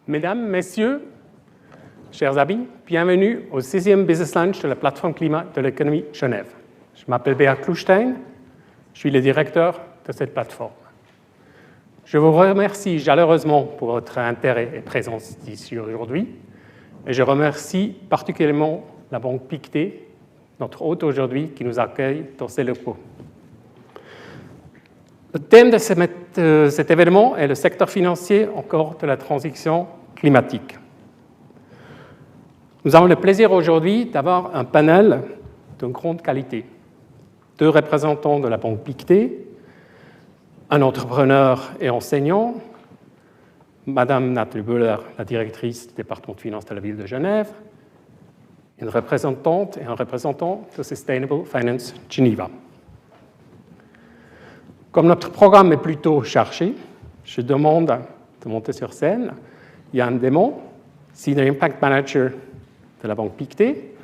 Mesdames, Messieurs, chers amis, bienvenue au 6e Business Lunch de la plateforme climat de l'économie Genève. Je m'appelle Beat Klustein, je suis le directeur de cette plateforme. Je vous remercie chaleureusement pour votre intérêt et présence ici aujourd'hui, et je remercie particulièrement la Banque Pictet, notre hôte aujourd'hui, qui nous accueille dans ses locaux. Le thème de cet événement est le secteur financier encore de la transition climatique. Nous avons le plaisir aujourd'hui d'avoir un panel de grande qualité. 2 représentants de la Banque Pictet, un entrepreneur et enseignant, Madame Nathalie Böhler, la directrice du département de finances de la ville de Genève, une représentante et un représentant de Sustainable Finance Geneva. Comme notre programme est plutôt chargé, je demande de monter sur scène Yann Desmond, Senior Impact Manager de la Banque Pictet,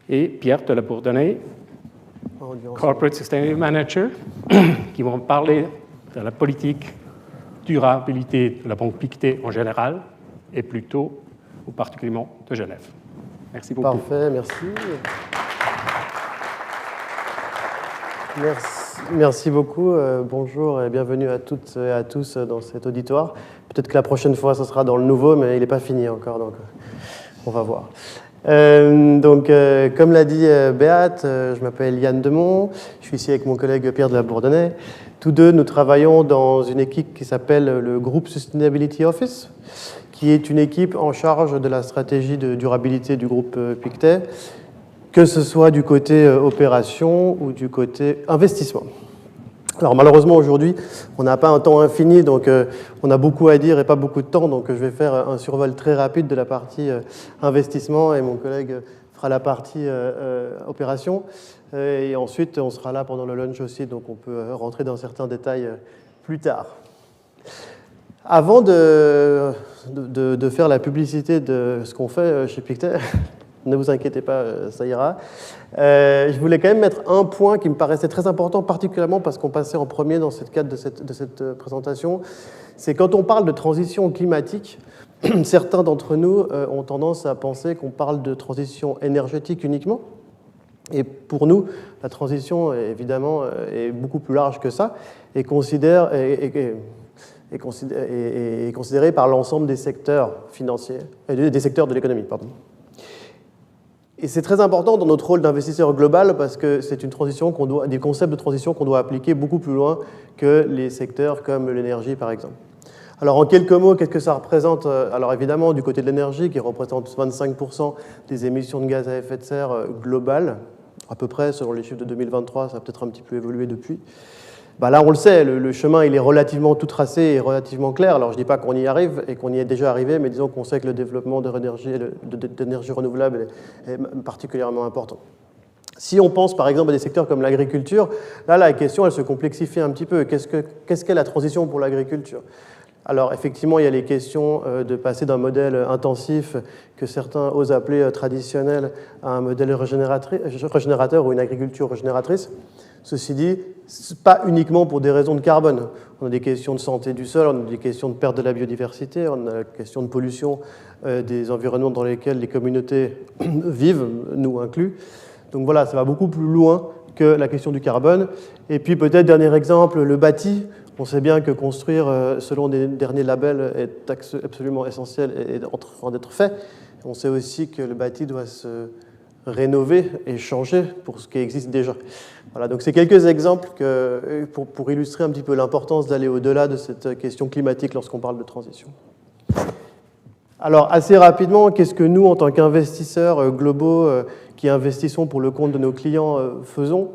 et Pierre de la Bourdonnais, Corporate Sustainability Manager, qui vont parler de la politique durabilité de la Banque Pictet en général, et plutôt, ou particulièrement, de Genève. Merci beaucoup. Parfait, merci. Merci beaucoup. Bonjour et bienvenue à toutes et à tous dans cet auditoire. Peut-être que la prochaine fois, ce sera dans le nouveau, mais il n'est pas fini encore, donc on va voir. Comme l'a dit Beat, je m'appelle Yann Demont, je suis ici avec mon collègue Pierre de la Bourdonnais. Tous deux, nous travaillons dans une équipe qui s'appelle le Group Sustainability Office, qui est une équipe en charge de la stratégie de durabilité du groupe Pictet, que ce soit du côté opération ou du côté investissement. Alors malheureusement aujourd'hui, on n'a pas un temps infini, donc on a beaucoup à dire et pas beaucoup de temps, donc je vais faire un survol très rapide de la partie investissement et mon collègue fera la partie opération. Et ensuite, on sera là pendant le lunch aussi, donc on peut rentrer dans certains détails plus tard. Avant de faire la publicité de ce qu'on fait chez Pictet, ne vous inquiétez pas, ça ira. Je voulais quand même mettre un point qui me paraissait très important, particulièrement parce qu'on passait en premier dans le cadre de cette présentation. C'est quand on parle de transition climatique, certains d'entre nous ont tendance à penser qu'on parle de transition énergétique uniquement. Et pour nous, la transition, évidemment, est beaucoup plus large que ça et est considérée par l'ensemble des secteurs financiers, des secteurs de l'économie, pardon. Et c'est très important dans notre rôle d'investisseur global parce que c'est des concepts de transition qu'on doit appliquer beaucoup plus loin que les secteurs comme l'énergie, par exemple. Alors, en quelques mots, qu'est-ce que ça représente? Alors, évidemment, du côté de l'énergie, qui représente 25% des émissions de gaz à effet de serre globales, à peu près, selon les chiffres de 2023, ça a peut-être un petit peu évolué depuis. Là, on le sait, le chemin, il est relativement tout tracé et relativement clair. Alors, je ne dis pas qu'on y arrive et qu'on y est déjà arrivé, mais disons qu'on sait que le développement d'énergie renouvelable est particulièrement important. Si on pense, par exemple, à des secteurs comme l'agriculture, là, la question, elle se complexifie un petit peu. Qu'est-ce qu'est la transition pour l'agriculture? Alors, effectivement, il y a les questions de passer d'un modèle intensif que certains osent appeler traditionnel à un modèle régénérateur ou une agriculture régénératrice. Ceci dit, pas uniquement pour des raisons de carbone. On a des questions de santé du sol, on a des questions de perte de la biodiversité, on a la question de pollution des environnements dans lesquels les communautés vivent, nous inclus. Donc voilà, ça va beaucoup plus loin que la question du carbone. Et puis peut-être, dernier exemple, le bâti. On sait bien que construire, selon les derniers labels, est absolument essentiel et en train d'être fait. On sait aussi que le bâti doit se rénover et changer pour ce qui existe déjà. Voilà, donc c'est quelques exemples pour illustrer un petit peu l'importance d'aller au-delà de cette question climatique lorsqu'on parle de transition. Alors, assez rapidement, qu'est-ce que nous, en tant qu'investisseurs globaux qui investissons pour le compte de nos clients, faisons ?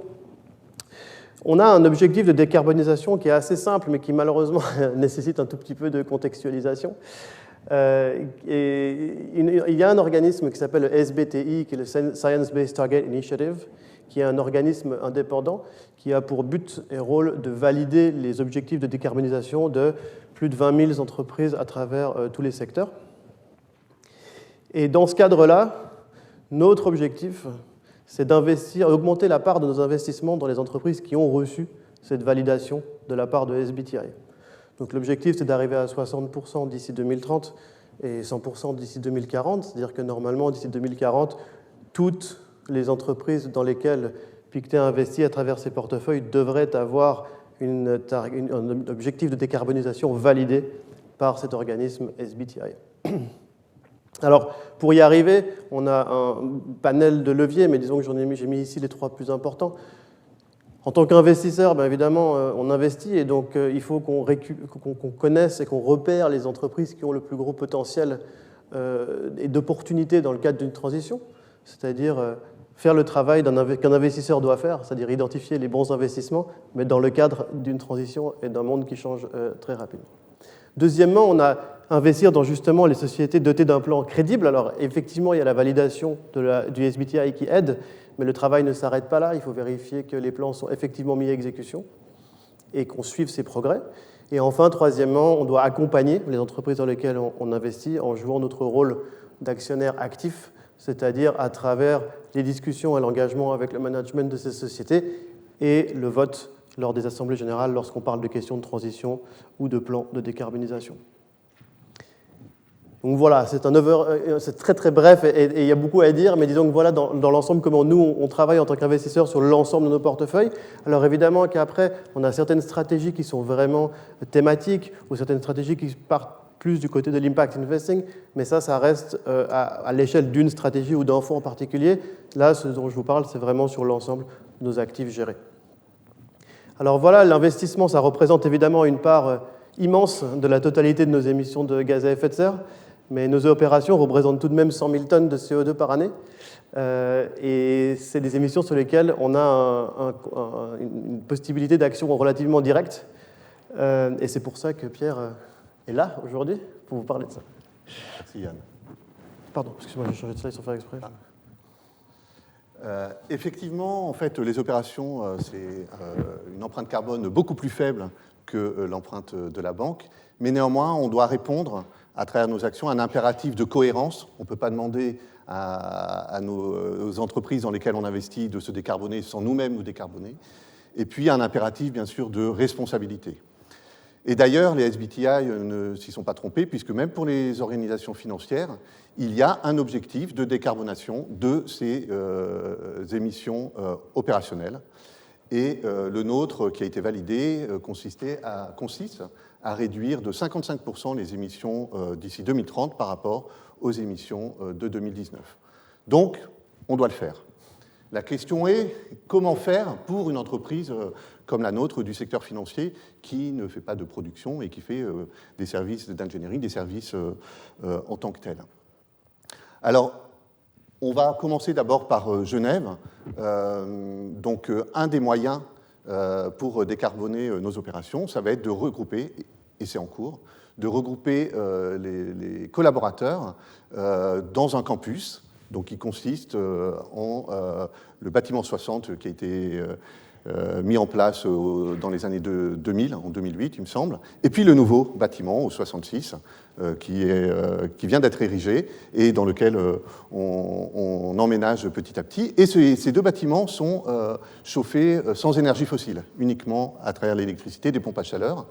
On a un objectif de décarbonisation qui est assez simple, mais qui malheureusement nécessite un tout petit peu de contextualisation. Et il y a un organisme qui s'appelle le SBTI, qui est le Science Based Target Initiative, qui est un organisme indépendant qui a pour but et rôle de valider les objectifs de décarbonisation de plus de 20 000 entreprises à travers tous les secteurs. Et dans ce cadre-là, notre objectif, c'est d'augmenter la part de nos investissements dans les entreprises qui ont reçu cette validation de la part de SBTI. Donc l'objectif, c'est d'arriver à 60% d'ici 2030 et 100% d'ici 2040, c'est-à-dire que normalement, d'ici 2040, toutes les entreprises dans lesquelles Pictet investit à travers ses portefeuilles devraient avoir un objectif de décarbonisation validé par cet organisme SBTi. Alors, pour y arriver, on a un panel de leviers, mais disons que j'ai mis ici les 3 plus importants. En tant qu'investisseur, bien évidemment, on investit et donc il faut qu'on connaisse et qu'on repère les entreprises qui ont le plus gros potentiel et d'opportunités dans le cadre d'une transition, c'est-à-dire faire le travail qu'un investisseur doit faire, c'est-à-dire identifier les bons investissements, mais dans le cadre d'une transition et d'un monde qui change très rapidement. Deuxièmement, on a investir dans justement les sociétés dotées d'un plan crédible. Alors effectivement, il y a la validation du SBTi qui aide, mais le travail ne s'arrête pas là. Il faut vérifier que les plans sont effectivement mis à exécution et qu'on suive ces progrès. Et enfin, troisièmement, on doit accompagner les entreprises dans lesquelles on investit en jouant notre rôle d'actionnaire actif, c'est-à-dire à travers les discussions et l'engagement avec le management de ces sociétés et le vote lors des assemblées générales lorsqu'on parle de questions de transition ou de plans de décarbonisation. Donc voilà, c'est très très bref et il y a beaucoup à dire, mais disons que voilà dans l'ensemble comment nous on travaille en tant qu'investisseurs sur l'ensemble de nos portefeuilles. Alors évidemment qu'après, on a certaines stratégies qui sont vraiment thématiques ou certaines stratégies qui partent plus du côté de l'impact investing, mais ça reste à l'échelle d'une stratégie ou d'un fonds en particulier. Là, ce dont je vous parle, c'est vraiment sur l'ensemble de nos actifs gérés. Alors voilà, l'investissement, ça représente évidemment une part immense de la totalité de nos émissions de gaz à effet de serre, mais nos opérations représentent tout de même 100 000 tonnes de CO2 par année, et c'est des émissions sur lesquelles on a une possibilité d'action relativement directe, et c'est pour ça que Pierre est là aujourd'hui pour vous parler de ça. Merci Yann. Pardon, excuse-moi, j'ai changé de slide sans faire exprès. Effectivement, en fait, les opérations, c'est une empreinte carbone beaucoup plus faible que l'empreinte de la banque, mais néanmoins, on doit répondre à travers nos actions à un impératif de cohérence. On ne peut pas demander à nos entreprises dans lesquelles on investit de se décarboner sans nous-mêmes nous décarboner, et puis un impératif, bien sûr, de responsabilité. Et d'ailleurs, les SBTi ne s'y sont pas trompés, puisque même pour les organisations financières, il y a un objectif de décarbonation de ces émissions opérationnelles. Et le nôtre, qui a été validé, consiste à réduire de 55% les émissions d'ici 2030 par rapport aux émissions de 2019. Donc, on doit le faire. La question est, comment faire pour une entreprise comme la nôtre du secteur financier qui ne fait pas de production et qui fait des services d'ingénierie, des services en tant que tels. Alors, on va commencer d'abord par Genève. Donc, un des moyens pour décarboner nos opérations, ça va être de regrouper, et c'est en cours, de regrouper les collaborateurs dans un campus, donc qui consiste en le bâtiment 60 qui a été mis en place dans les années 2000, en 2008, il me semble, et puis le nouveau bâtiment au 66 qui vient d'être érigé et dans lequel on emménage petit à petit. Et ces deux bâtiments sont chauffés sans énergie fossile, uniquement à travers l'électricité, des pompes à chaleur.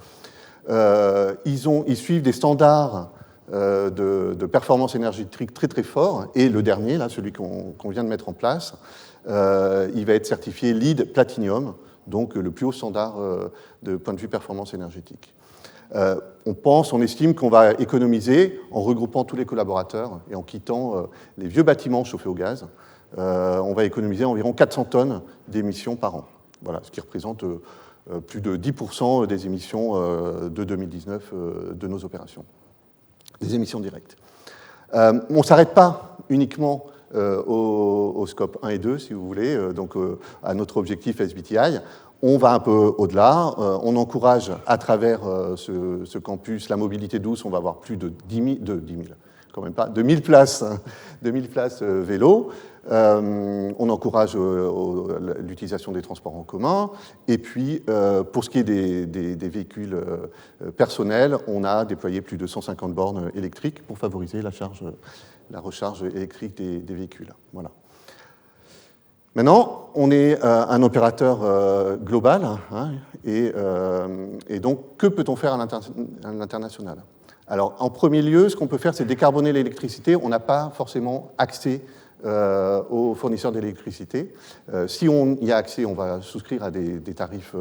Ils suivent des standards de performance énergétique très très forts, et le dernier, là, celui qu'on vient de mettre en place, il va être certifié LEED Platinum, donc le plus haut standard de point de vue performance énergétique. On estime qu'on va économiser, en regroupant tous les collaborateurs et en quittant les vieux bâtiments chauffés au gaz, on va économiser environ 400 tonnes d'émissions par an. Voilà, ce qui représente plus de 10% des émissions de 2019 de nos opérations, des émissions directes. On ne s'arrête pas uniquement au scope 1 et 2, si vous voulez, donc à notre objectif SBTi. On va un peu au-delà. On encourage à travers ce campus la mobilité douce. On va avoir plus de 2000 places, 2000 places vélo. On encourage l'utilisation des transports en commun. Et puis, pour ce qui est des véhicules personnels, on a déployé plus de 150 bornes électriques pour favoriser la recharge électrique des véhicules. Voilà. Maintenant, on est un opérateur global, hein, et donc, que peut-on faire à l'international ? Alors, en premier lieu, ce qu'on peut faire, c'est décarboner l'électricité. On n'a pas forcément accès aux fournisseurs d'électricité. Si on y a accès, on va souscrire à des tarifs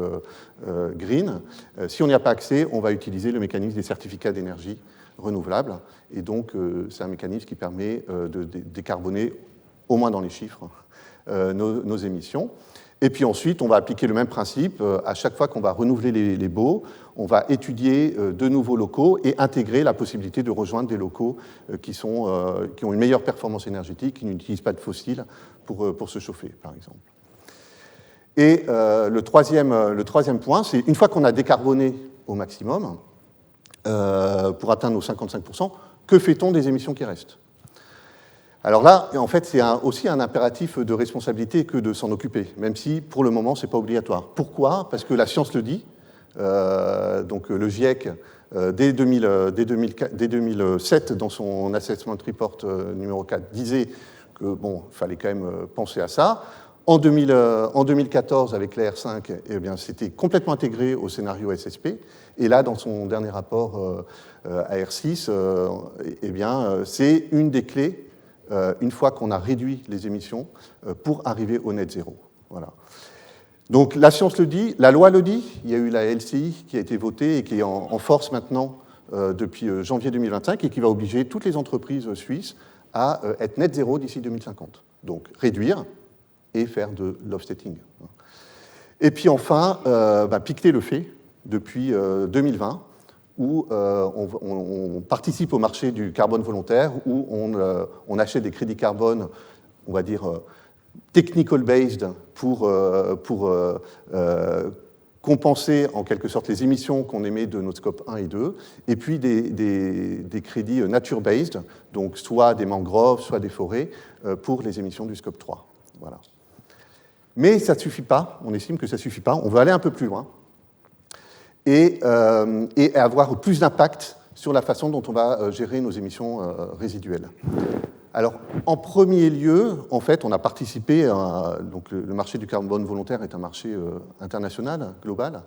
green. Si on n'y a pas accès, on va utiliser le mécanisme des certificats d'énergie renouvelable. Et donc, c'est un mécanisme qui permet de décarboner, au moins dans les chiffres, nos émissions. Et puis ensuite, on va appliquer le même principe. À chaque fois qu'on va renouveler les baux, on va étudier de nouveaux locaux et intégrer la possibilité de rejoindre des locaux qui ont une meilleure performance énergétique, qui n'utilisent pas de fossiles pour se chauffer, par exemple. Et le troisième point, c'est une fois qu'on a décarboné au maximum, pour atteindre nos 55%, que fait-on des émissions qui restent ? Alors là, en fait, c'est aussi un impératif de responsabilité que de s'en occuper, même si, pour le moment, ce n'est pas obligatoire. Pourquoi ? Parce que la science le dit. Donc le GIEC, dès 2007, dans son Assessment Report numéro 4, disait que, bon, il fallait quand même penser à ça. En 2014, avec l'AR5, eh bien, c'était complètement intégré au scénario SSP. Et là, dans son dernier rapport AR6, eh bien, c'est une des clés une fois qu'on a réduit les émissions pour arriver au net zéro. Voilà. Donc la science le dit, la loi le dit, il y a eu la LCI qui a été votée et qui est en force maintenant depuis janvier 2025 et qui va obliger toutes les entreprises suisses à être net zéro d'ici 2050. Donc réduire et faire de l'offsetting. Et puis enfin, Pictet le fait depuis 2020, où on participe au marché du carbone volontaire, où on achète des crédits carbone, on va dire, technical-based, pour compenser en quelque sorte les émissions qu'on émet de notre scope 1 et 2, et puis des crédits nature-based, donc soit des mangroves, soit des forêts, pour les émissions du scope 3. Voilà. Mais ça ne suffit pas, on estime que ça ne suffit pas, on veut aller un peu plus loin, et avoir plus d'impact sur la façon dont on va gérer nos émissions résiduelles. Alors, en premier lieu, en fait, on a participé donc le marché du carbone volontaire est un marché international, global.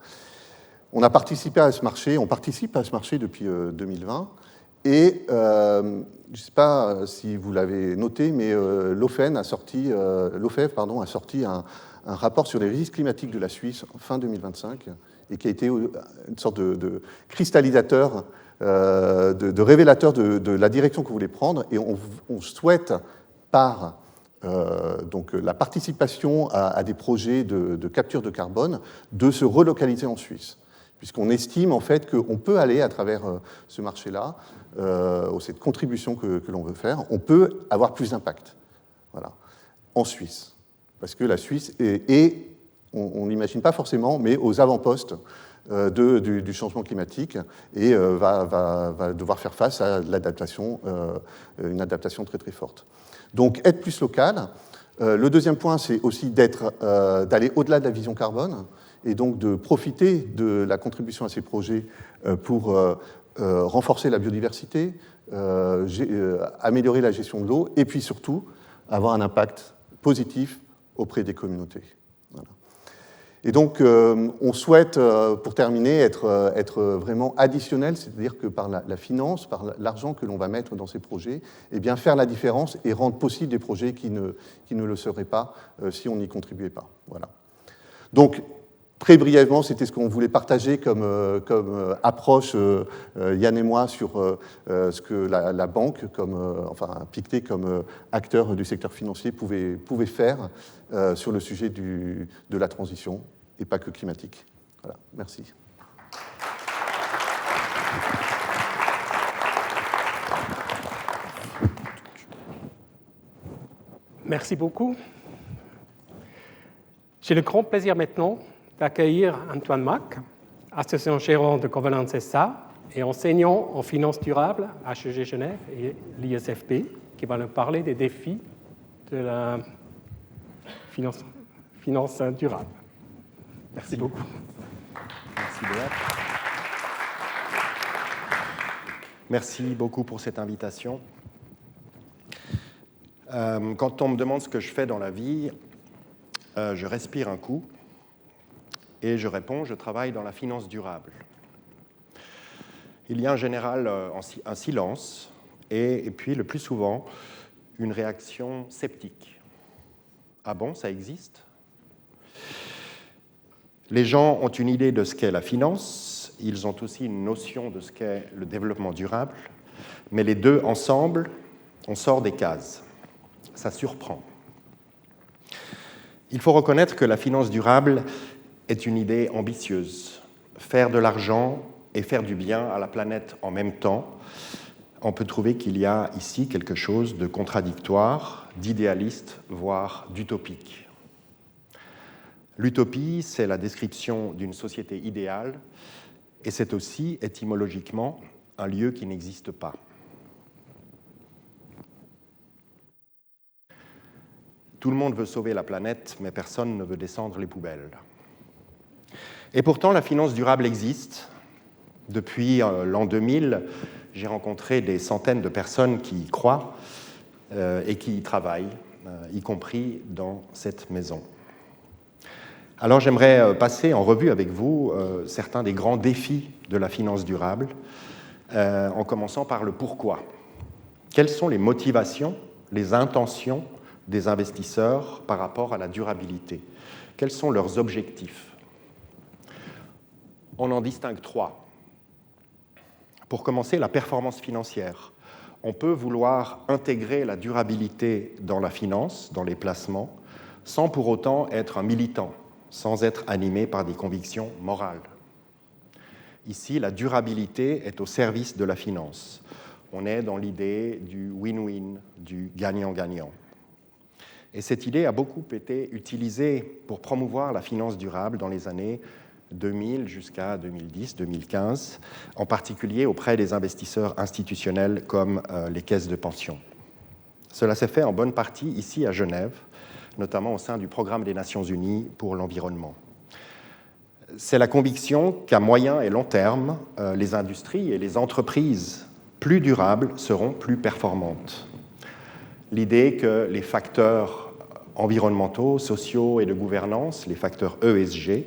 On a participé à ce marché, on participe à ce marché depuis 2020, et je ne sais pas si vous l'avez noté, mais l'OFEV a sorti un rapport sur les risques climatiques de la Suisse en fin 2025, et qui a été une sorte de cristallisateur, de révélateur de la direction que vous voulez prendre. Et on souhaite, par donc, la participation à des projets de capture de carbone, de se relocaliser en Suisse. Puisqu'on estime en fait qu'on peut aller à travers ce marché-là, cette contribution que l'on veut faire, on peut avoir plus d'impact. Voilà. En Suisse. Parce que la Suisse est on n'imagine pas forcément, mais aux avant-postes du changement climatique et va devoir faire face à l'adaptation, une adaptation très très forte. Donc être plus local. Le deuxième point, c'est aussi d'aller au-delà de la vision carbone et donc de profiter de la contribution à ces projets pour renforcer la biodiversité, améliorer la gestion de l'eau et puis surtout avoir un impact positif auprès des communautés. Voilà. Et donc, on souhaite, pour terminer, être vraiment additionnel, c'est-à-dire que par la finance, par l'argent que l'on va mettre dans ces projets, eh bien, faire la différence et rendre possible des projets qui ne le seraient pas si on n'y contribuait pas. Voilà. Donc, très brièvement, c'était ce qu'on voulait partager comme approche, Yann et moi, sur ce que la banque, enfin Pictet comme acteur du secteur financier, pouvait faire sur le sujet de la transition, et pas que climatique. Voilà, merci. Merci beaucoup. J'ai le grand plaisir maintenant d'accueillir Antoine Mack, associé gérant de Covalence SA et enseignant en finance durable à HEG Genève et l'ISFP, qui va nous parler des défis de la finance durable. Merci beaucoup. Merci Béat. Merci beaucoup pour cette invitation. Quand on me demande ce que je fais dans la vie, je respire un coup – et je réponds, je travaille dans la finance durable. il y a en général un silence et puis le plus souvent une réaction sceptique. Ah bon, ça existe ? Les gens ont une idée de ce qu'est la finance, ils ont aussi une notion de ce qu'est le développement durable, mais les deux ensemble, on sort des cases. Ça surprend. Il faut reconnaître que la finance durable est une idée ambitieuse. Faire de l'argent et faire du bien à la planète en même temps, on peut trouver qu'il y a ici quelque chose de contradictoire, d'idéaliste, voire d'utopique. L'utopie, c'est la description d'une société idéale, et c'est aussi, étymologiquement, un lieu qui n'existe pas. Tout le monde veut sauver la planète, mais personne ne veut descendre les poubelles. Et pourtant, la finance durable existe. Depuis l'an 2000, j'ai rencontré des centaines de personnes qui y croient et qui y travaillent, y compris dans cette maison. Alors j'aimerais passer en revue avec vous certains des grands défis de la finance durable, en commençant par le pourquoi. Quelles sont les motivations, les intentions des investisseurs par rapport à la durabilité? Quels sont leurs objectifs? On en distingue trois. Pour commencer, la performance financière. On peut vouloir intégrer la durabilité dans la finance, dans les placements, sans pour autant être un militant, sans être animé par des convictions morales. Ici, la durabilité est au service de la finance. On est dans l'idée du win-win, du gagnant-gagnant. Et cette idée a beaucoup été utilisée pour promouvoir la finance durable dans les années 2000 jusqu'à 2010-2015, en particulier auprès des investisseurs institutionnels comme les caisses de pension. Cela s'est fait en bonne partie ici à Genève, notamment au sein du Programme des Nations Unies pour l'environnement. C'est la conviction qu'à moyen et long terme, les industries et les entreprises plus durables seront plus performantes. L'idée que les facteurs environnementaux, sociaux et de gouvernance, les facteurs ESG,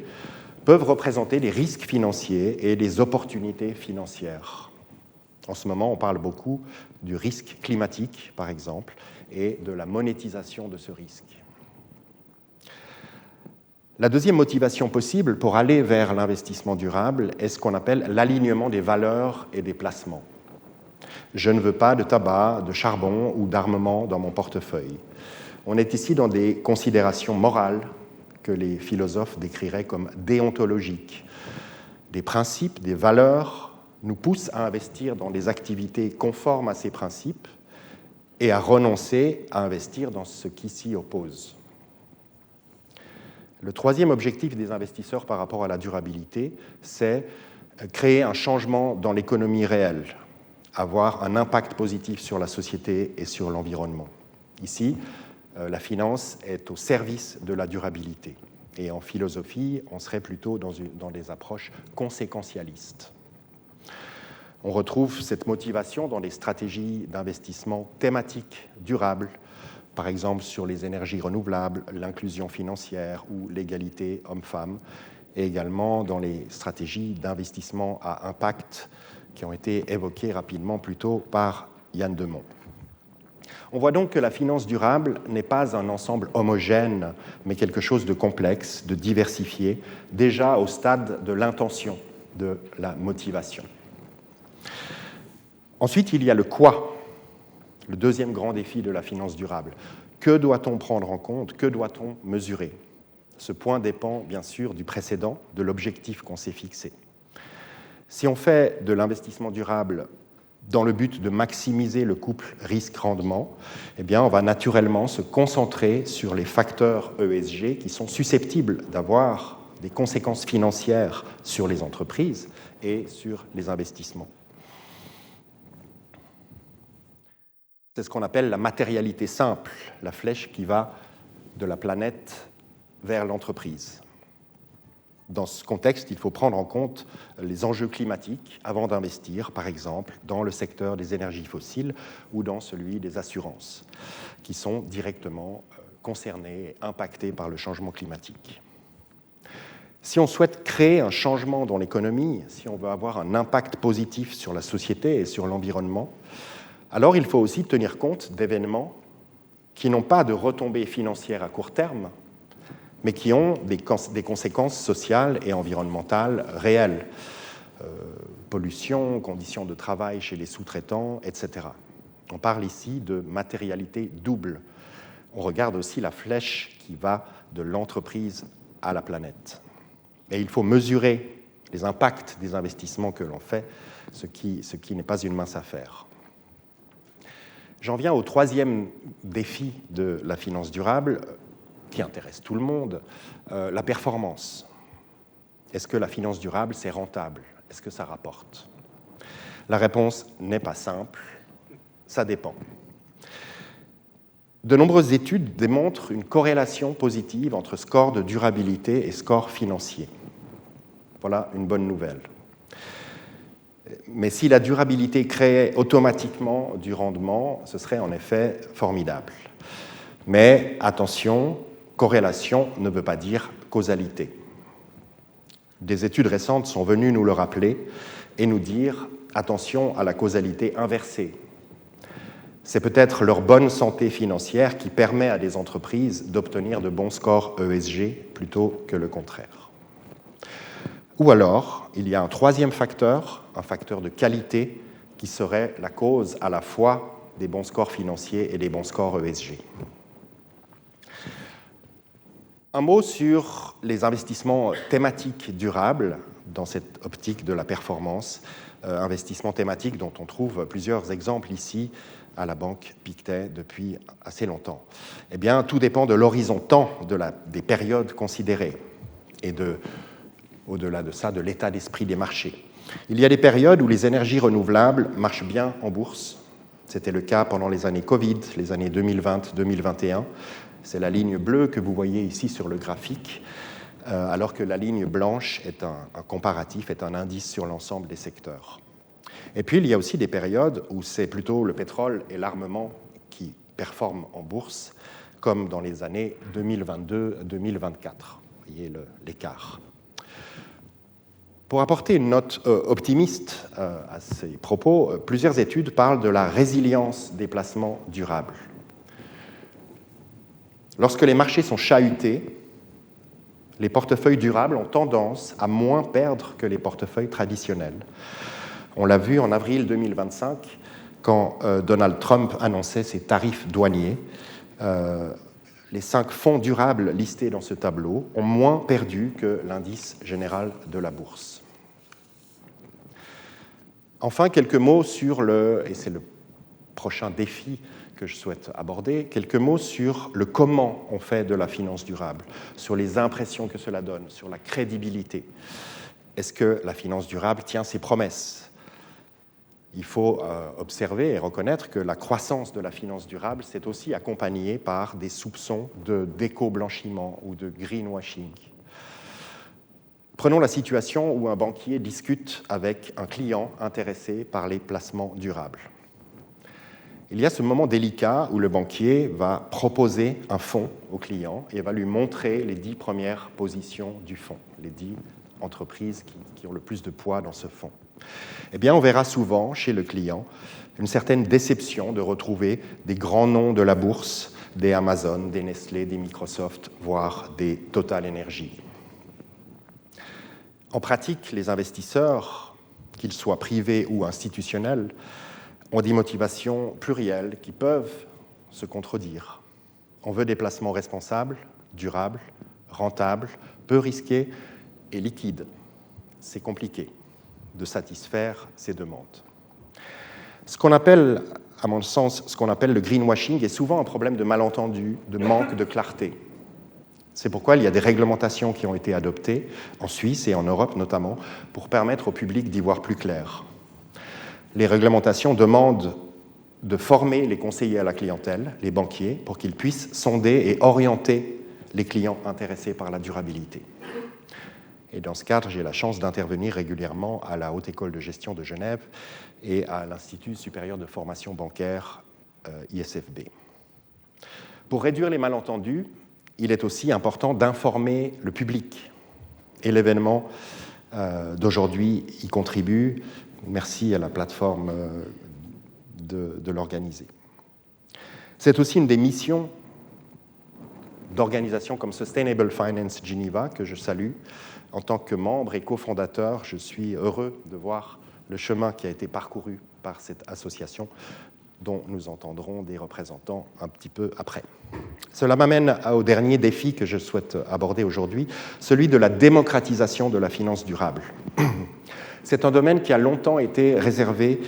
peuvent représenter des risques financiers et des opportunités financières. En ce moment, on parle beaucoup du risque climatique, par exemple, et de la monétisation de ce risque. La deuxième motivation possible pour aller vers l'investissement durable est ce qu'on appelle l'alignement des valeurs et des placements. Je ne veux pas de tabac, de charbon ou d'armement dans mon portefeuille. On est ici dans des considérations morales que les philosophes décriraient comme déontologiques. Des principes, des valeurs nous poussent à investir dans des activités conformes à ces principes et à renoncer à investir dans ce qui s'y oppose. Le troisième objectif des investisseurs par rapport à la durabilité, c'est créer un changement dans l'économie réelle, avoir un impact positif sur la société et sur l'environnement. Ici, la finance est au service de la durabilité. Et en philosophie, on serait plutôt dans des approches conséquentialistes. On retrouve cette motivation dans des stratégies d'investissement thématiques durables, par exemple sur les énergies renouvelables, l'inclusion financière ou l'égalité homme-femme, et également dans les stratégies d'investissement à impact qui ont été évoquées rapidement plus tôt par Yann Demont. On voit donc que la finance durable n'est pas un ensemble homogène, mais quelque chose de complexe, de diversifié, déjà au stade de l'intention, de la motivation. Ensuite, il y a le quoi, le deuxième grand défi de la finance durable. Que doit-on prendre en compte? Que doit-on mesurer? Ce point dépend bien sûr du précédent, de l'objectif qu'on s'est fixé. Si on fait de l'investissement durable dans le but de maximiser le couple risque-rendement, eh bien, on va naturellement se concentrer sur les facteurs ESG qui sont susceptibles d'avoir des conséquences financières sur les entreprises et sur les investissements. C'est ce qu'on appelle la matérialité simple, la flèche qui va de la planète vers l'entreprise. Dans ce contexte, il faut prendre en compte les enjeux climatiques avant d'investir, par exemple, dans le secteur des énergies fossiles ou dans celui des assurances, qui sont directement concernés et impactés par le changement climatique. Si on souhaite créer un changement dans l'économie, si on veut avoir un impact positif sur la société et sur l'environnement, alors il faut aussi tenir compte d'événements qui n'ont pas de retombées financières à court terme, mais qui ont des conséquences sociales et environnementales réelles. Pollution, conditions de travail chez les sous-traitants, etc. On parle ici de matérialité double. On regarde aussi la flèche qui va de l'entreprise à la planète. Et il faut mesurer les impacts des investissements que l'on fait, ce qui n'est pas une mince affaire. J'en viens au troisième défi de la finance durable, qui intéresse tout le monde, la performance. Est-ce que la finance durable, c'est rentable? Est-ce que ça rapporte? La réponse n'est pas simple, ça dépend. De nombreuses études démontrent une corrélation positive entre score de durabilité et score financier. Voilà une bonne nouvelle. Mais si la durabilité créait automatiquement du rendement, ce serait en effet formidable. Mais attention, corrélation ne veut pas dire causalité. Des études récentes sont venues nous le rappeler et nous dire attention à la causalité inversée. C'est peut-être leur bonne santé financière qui permet à des entreprises d'obtenir de bons scores ESG plutôt que le contraire. Ou alors, il y a un troisième facteur, un facteur de qualité, qui serait la cause à la fois des bons scores financiers et des bons scores ESG. Un mot sur les investissements thématiques durables dans cette optique de la performance, investissements thématiques dont on trouve plusieurs exemples ici à la banque Pictet depuis assez longtemps. Eh bien, tout dépend de l'horizon temps des périodes considérées et au-delà de ça, de l'état d'esprit des marchés. Il y a des périodes où les énergies renouvelables marchent bien en bourse. C'était le cas pendant les années Covid, les années 2020-2021. C'est la ligne bleue que vous voyez ici sur le graphique, alors que la ligne blanche est un comparatif, est un indice sur l'ensemble des secteurs. Et puis, il y a aussi des périodes où c'est plutôt le pétrole et l'armement qui performent en bourse, comme dans les années 2022-2024. Vous voyez l'écart. Pour apporter une note optimiste à ces propos, plusieurs études parlent de la résilience des placements durables. Lorsque les marchés sont chahutés, les portefeuilles durables ont tendance à moins perdre que les portefeuilles traditionnels. On l'a vu en avril 2025, quand Donald Trump annonçait ses tarifs douaniers. Les 5 fonds durables listés dans ce tableau ont moins perdu que l'indice général de la bourse. Enfin, quelques mots sur et c'est le prochain défi que je souhaite aborder, quelques mots sur le comment on fait de la finance durable, sur les impressions que cela donne, sur la crédibilité. Est-ce que la finance durable tient ses promesses ? Il faut observer et reconnaître que la croissance de la finance durable s'est aussi accompagnée par des soupçons d'éco-blanchiment ou de greenwashing. Prenons la situation où un banquier discute avec un client intéressé par les placements durables. Il y a ce moment délicat où le banquier va proposer un fonds au client et va lui montrer les 10 premières positions du fonds, les 10 entreprises qui ont le plus de poids dans ce fonds. Eh bien, on verra souvent chez le client une certaine déception de retrouver des grands noms de la bourse, des Amazon, des Nestlé, des Microsoft, voire des Total Energy. En pratique, les investisseurs, qu'ils soient privés ou institutionnels, ont des motivations plurielles qui peuvent se contredire. On veut des placements responsables, durables, rentables, peu risqués et liquides. C'est compliqué de satisfaire ces demandes. Ce qu'on appelle, à mon sens, le greenwashing est souvent un problème de malentendu, de manque de clarté. C'est pourquoi il y a des réglementations qui ont été adoptées, en Suisse et en Europe notamment, pour permettre au public d'y voir plus clair. Les réglementations demandent de former les conseillers à la clientèle, les banquiers, pour qu'ils puissent sonder et orienter les clients intéressés par la durabilité. Et dans ce cadre, j'ai la chance d'intervenir régulièrement à la Haute École de Gestion de Genève et à l'Institut supérieur de formation bancaire, ISFB. Pour réduire les malentendus, il est aussi important d'informer le public. Et l'événement d'aujourd'hui y contribue. Merci à la plateforme de l'organiser. C'est aussi une des missions d'organisations comme Sustainable Finance Geneva que je salue. En tant que membre et cofondateur, je suis heureux de voir le chemin qui a été parcouru par cette association, dont nous entendrons des représentants un petit peu après. Cela m'amène au dernier défi que je souhaite aborder aujourd'hui, celui de la démocratisation de la finance durable. C'est un domaine qui a longtemps été réservé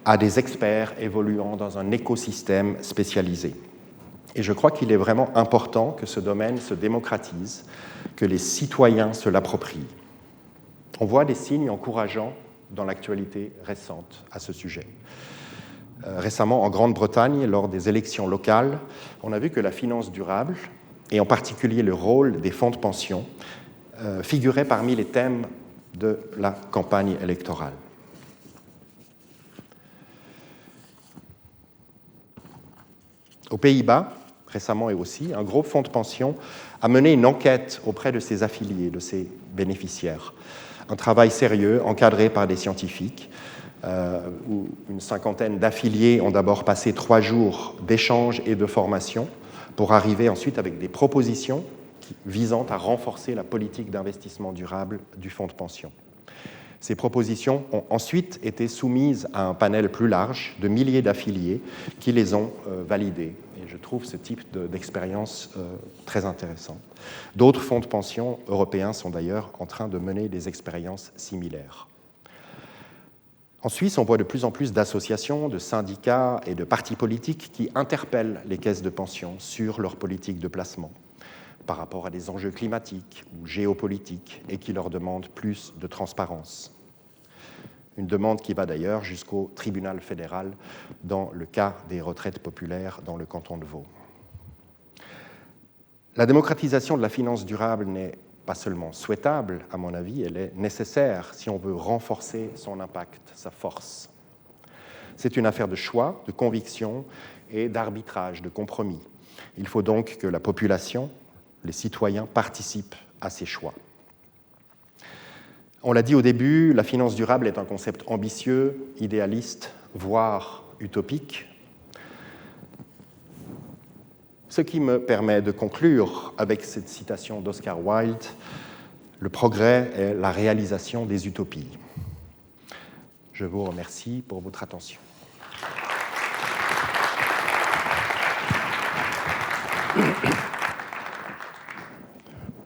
à des experts évoluant dans un écosystème spécialisé. Et je crois qu'il est vraiment important que ce domaine se démocratise, que les citoyens se l'approprient. On voit des signes encourageants dans l'actualité récente à ce sujet. Récemment, en Grande-Bretagne, lors des élections locales, on a vu que la finance durable, et en particulier le rôle des fonds de pension, figurait parmi les thèmes de la campagne électorale. Aux Pays-Bas, récemment et aussi, un gros fonds de pension a mené une enquête auprès de ses affiliés, de ses bénéficiaires. Un travail sérieux, encadré par des scientifiques, où une cinquantaine d'affiliés ont d'abord passé 3 jours d'échanges et de formation pour arriver ensuite avec des propositions visant à renforcer la politique d'investissement durable du fonds de pension. Ces propositions ont ensuite été soumises à un panel plus large de milliers d'affiliés qui les ont validées. Et je trouve ce type d'expérience très intéressant. D'autres fonds de pension européens sont d'ailleurs en train de mener des expériences similaires. En Suisse, on voit de plus en plus d'associations, de syndicats et de partis politiques qui interpellent les caisses de pension sur leur politique de placement par rapport à des enjeux climatiques ou géopolitiques et qui leur demandent plus de transparence. Une demande qui va d'ailleurs jusqu'au tribunal fédéral dans le cas des retraites populaires dans le canton de Vaud. La démocratisation de la finance durable n'est pas seulement souhaitable, à mon avis, elle est nécessaire si on veut renforcer son impact, sa force. C'est une affaire de choix, de conviction et d'arbitrage, de compromis. Il faut donc que la population, les citoyens, participent à ces choix. On l'a dit au début, la finance durable est un concept ambitieux, idéaliste, voire utopique. Ce qui me permet de conclure avec cette citation d'Oscar Wilde, « Le progrès est la réalisation des utopies ». Je vous remercie pour votre attention.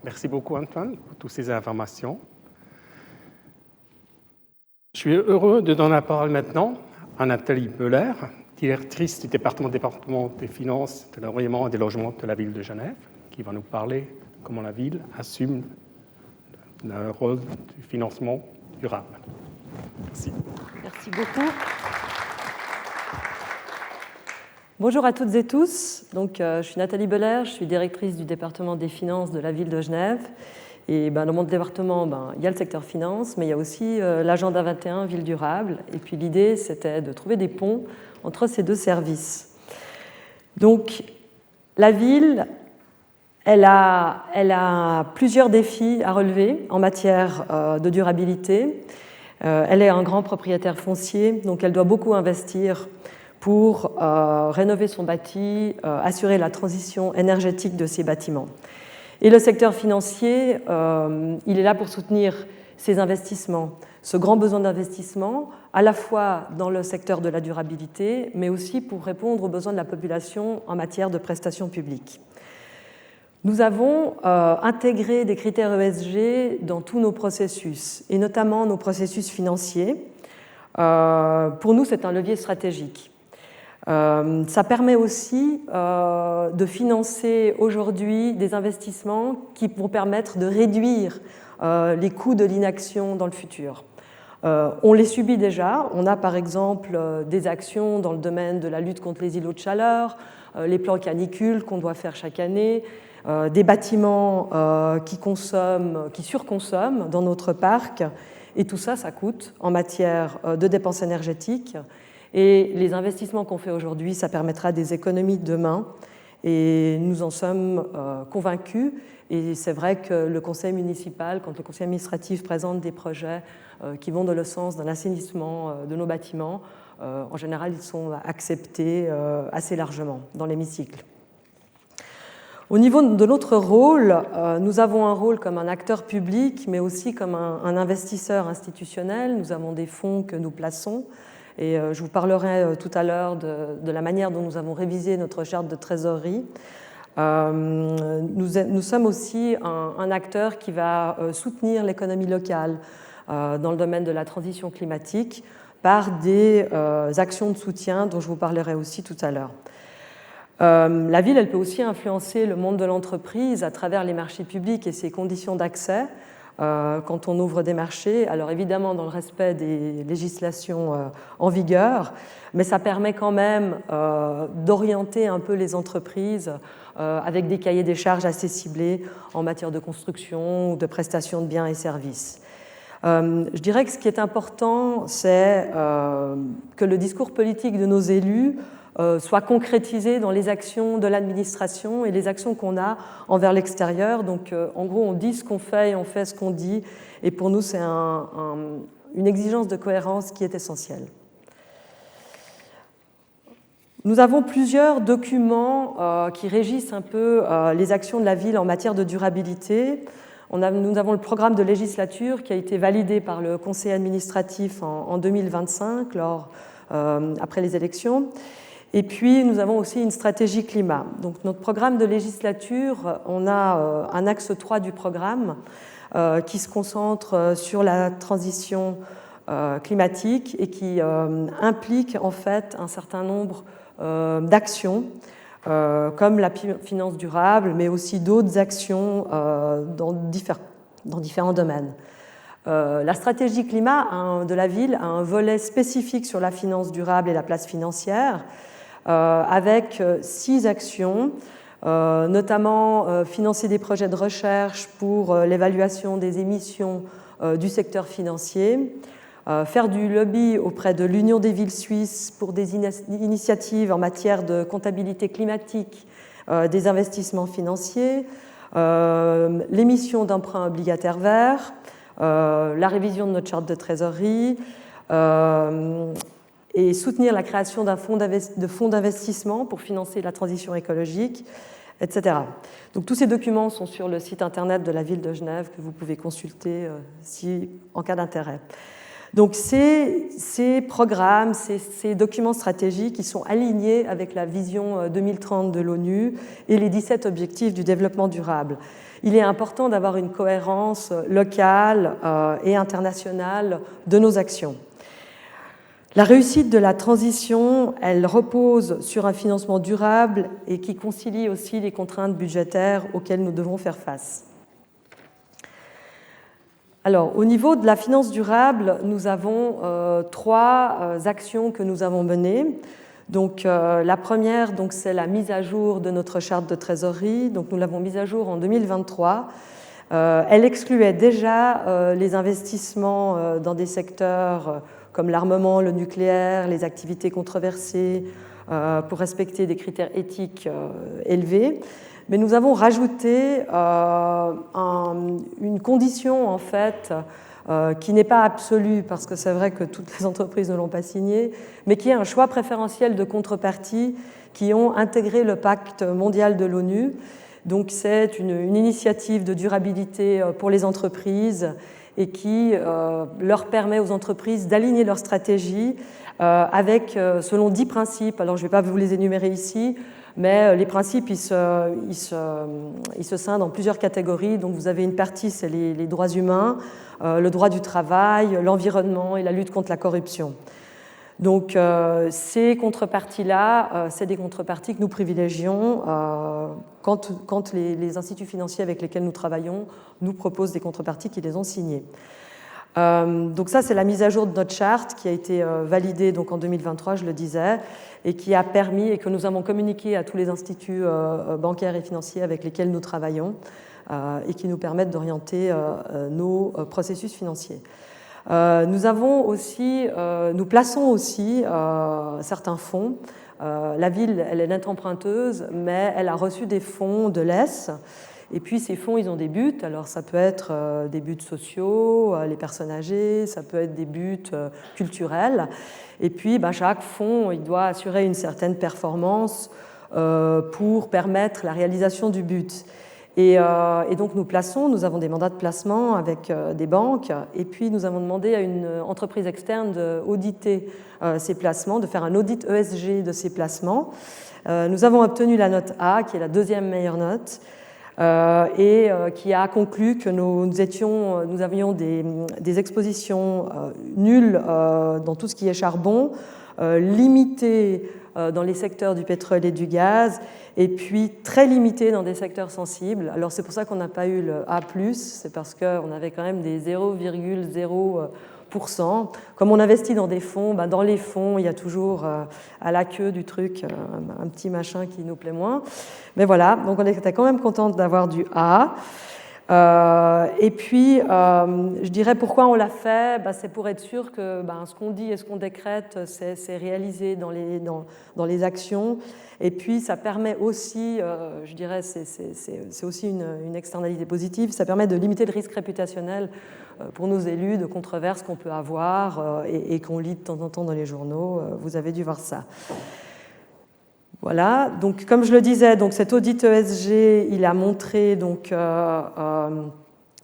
Merci beaucoup, Antoine, pour toutes ces informations. Je suis heureux de donner la parole maintenant à Nathalie Beuler, directrice du département des finances, de l'environnement et des logements de la ville de Genève, qui va nous parler de comment la ville assume le rôle du financement durable. Merci. Merci beaucoup. Bonjour à toutes et tous. Donc, je suis Nathalie Beuler, je suis directrice du département des finances de la ville de Genève. Et dans mon département, il y a le secteur finance, mais il y a aussi l'agenda 21, ville durable. Et puis l'idée, c'était de trouver des ponts entre ces deux services. Donc, la ville, elle a plusieurs défis à relever en matière de durabilité. Elle est un grand propriétaire foncier, donc elle doit beaucoup investir pour rénover son bâti, assurer la transition énergétique de ses bâtiments. Et le secteur financier, il est là pour soutenir ces investissements, ce grand besoin d'investissement, à la fois dans le secteur de la durabilité, mais aussi pour répondre aux besoins de la population en matière de prestations publiques. Nous avons intégré des critères ESG dans tous nos processus, et notamment nos processus financiers. Pour nous, c'est un levier stratégique. Ça permet aussi de financer aujourd'hui des investissements qui vont permettre de réduire les coûts de l'inaction dans le futur. On les subit déjà. On a par exemple des actions dans le domaine de la lutte contre les îlots de chaleur, les plans canicules qu'on doit faire chaque année, des bâtiments qui surconsomment dans notre parc. Et tout ça, ça coûte en matière de dépenses énergétiques. Et les investissements qu'on fait aujourd'hui, ça permettra des économies de demain. Et nous en sommes convaincus. Et c'est vrai que le conseil municipal, quand le conseil administratif présente des projets qui vont dans le sens d'un assainissement de nos bâtiments, en général, ils sont acceptés assez largement dans l'hémicycle. Au niveau de notre rôle, nous avons un rôle comme un acteur public, mais aussi comme un investisseur institutionnel. Nous avons des fonds que nous plaçons. Et je vous parlerai tout à l'heure de la manière dont nous avons révisé notre charte de trésorerie. Nous sommes aussi un acteur qui va soutenir l'économie locale dans le domaine de la transition climatique par des actions de soutien dont je vous parlerai aussi tout à l'heure. La ville, elle peut aussi influencer le monde de l'entreprise à travers les marchés publics et ses conditions d'accès quand on ouvre des marchés. Alors évidemment dans le respect des législations en vigueur, mais ça permet quand même d'orienter un peu les entreprises avec des cahiers des charges assez ciblés en matière de construction ou de prestation de biens et services. Je dirais que ce qui est important, c'est que le discours politique de nos élus soit concrétisé dans les actions de l'administration et les actions qu'on a envers l'extérieur. Donc, en gros, on dit ce qu'on fait et on fait ce qu'on dit. Et pour nous, c'est une exigence de cohérence qui est essentielle. Nous avons plusieurs documents qui régissent un peu les actions de la ville en matière de durabilité. Nous avons le programme de législature qui a été validé par le conseil administratif en 2025, après les élections. Et puis, nous avons aussi une stratégie climat. Donc, notre programme de législature, on a un axe 3 du programme qui se concentre sur la transition climatique et qui implique en fait un certain nombre d'actions comme la finance durable, mais aussi d'autres actions dans différents domaines. La stratégie climat de la ville a un volet spécifique sur la finance durable et la place financière, avec 6 actions, notamment financer des projets de recherche pour l'évaluation des émissions du secteur financier, faire du lobby auprès de l'Union des villes suisses pour des initiatives en matière de comptabilité climatique des investissements financiers, l'émission d'emprunts obligataires verts, la révision de notre charte de trésorerie, et soutenir la création d'un fonds d'investissement pour financer la transition écologique, etc. Donc, tous ces documents sont sur le site internet de la ville de Genève que vous pouvez consulter en cas d'intérêt. Donc, ces programmes, ces documents stratégiques, ils sont alignés avec la vision 2030 de l'ONU et les 17 objectifs du développement durable. Il est important d'avoir une cohérence locale et internationale de nos actions. La réussite de la transition, elle repose sur un financement durable et qui concilie aussi les contraintes budgétaires auxquelles nous devons faire face. Alors, au niveau de la finance durable, nous avons 3 actions que nous avons menées. Donc, la première, c'est la mise à jour de notre charte de trésorerie. Donc, nous l'avons mise à jour en 2023. Elle excluait déjà les investissements dans des secteurs comme l'armement, le nucléaire, les activités controversées, pour respecter des critères éthiques élevés. Mais nous avons rajouté une condition, en fait, qui n'est pas absolue, parce que c'est vrai que toutes les entreprises ne l'ont pas signée, mais qui est un choix préférentiel de contreparties qui ont intégré le pacte mondial de l'ONU. Donc c'est une initiative de durabilité pour les entreprises et qui leur permet aux entreprises d'aligner leur stratégie avec, selon 10 principes. Alors je ne vais pas vous les énumérer ici, mais les principes, ils se scindent en plusieurs catégories. Donc vous avez une partie, c'est les droits humains, le droit du travail, l'environnement et la lutte contre la corruption. Donc ces contreparties-là, c'est des contreparties que nous privilégions quand les instituts financiers avec lesquels nous travaillons nous proposent des contreparties qui les ont signées. Donc ça, c'est la mise à jour de notre charte qui a été validée donc en 2023, je le disais, et qui a permis et que nous avons communiqué à tous les instituts bancaires et financiers avec lesquels nous travaillons et qui nous permettent d'orienter nos processus financiers. Nous plaçons aussi certains fonds. La ville, elle est nette emprunteuse, mais elle a reçu des fonds de l'ES Et puis ces fonds, ils ont des buts. Alors ça peut être des buts sociaux, les personnes âgées, ça peut être des buts culturels. Et puis chaque fonds, il doit assurer une certaine performance pour permettre la réalisation du but. Et donc nous avons des mandats de placement avec des banques, et puis nous avons demandé à une entreprise externe d'auditer ces placements, de faire un audit ESG de ces placements. Nous avons obtenu la note A, qui est la deuxième meilleure note, et qui a conclu que nous avions des expositions nulles dans tout ce qui est charbon, limitées dans les secteurs du pétrole et du gaz, et puis très limitées dans des secteurs sensibles. Alors c'est pour ça qu'on n'a pas eu le A+, c'est parce qu'on avait quand même des 0,0%. Comme on investit dans des fonds, dans les fonds, il y a toujours à la queue du truc un petit machin qui nous plaît moins. Mais voilà, donc on était quand même contente d'avoir du A. Et puis, je dirais pourquoi on l'a fait, c'est pour être sûr que ce qu'on dit et ce qu'on décrète, c'est réalisé dans les actions. Et puis, ça permet aussi, je dirais, c'est aussi une externalité positive, ça permet de limiter le risque réputationnel pour nos élus, de controverses qu'on peut avoir et qu'on lit de temps en temps dans les journaux. Vous avez dû voir ça. Voilà, donc comme je le disais, donc cet audit ESG, il a montré donc,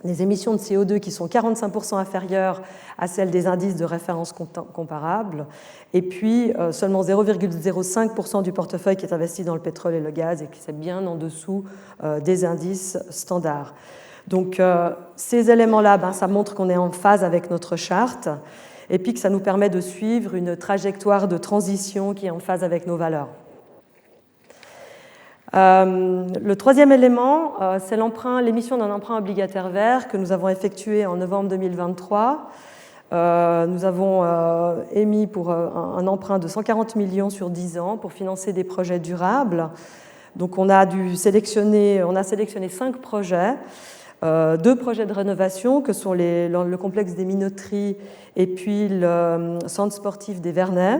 les émissions de CO2 qui sont 45% inférieures à celles des indices de référence comparables, et puis seulement 0,05% du portefeuille qui est investi dans le pétrole et le gaz, et qui est bien en dessous des indices standards. Donc ces éléments-là, ça montre qu'on est en phase avec notre charte, et puis que ça nous permet de suivre une trajectoire de transition qui est en phase avec nos valeurs. Le troisième élément, c'est l'émission d'un emprunt obligataire vert que nous avons effectué en novembre 2023. Nous avons émis pour un emprunt de 140 millions sur 10 ans pour financer des projets durables. Donc on a sélectionné 5 projets, 2 projets de rénovation que sont le complexe des Minoteries et puis le centre sportif des Vernets.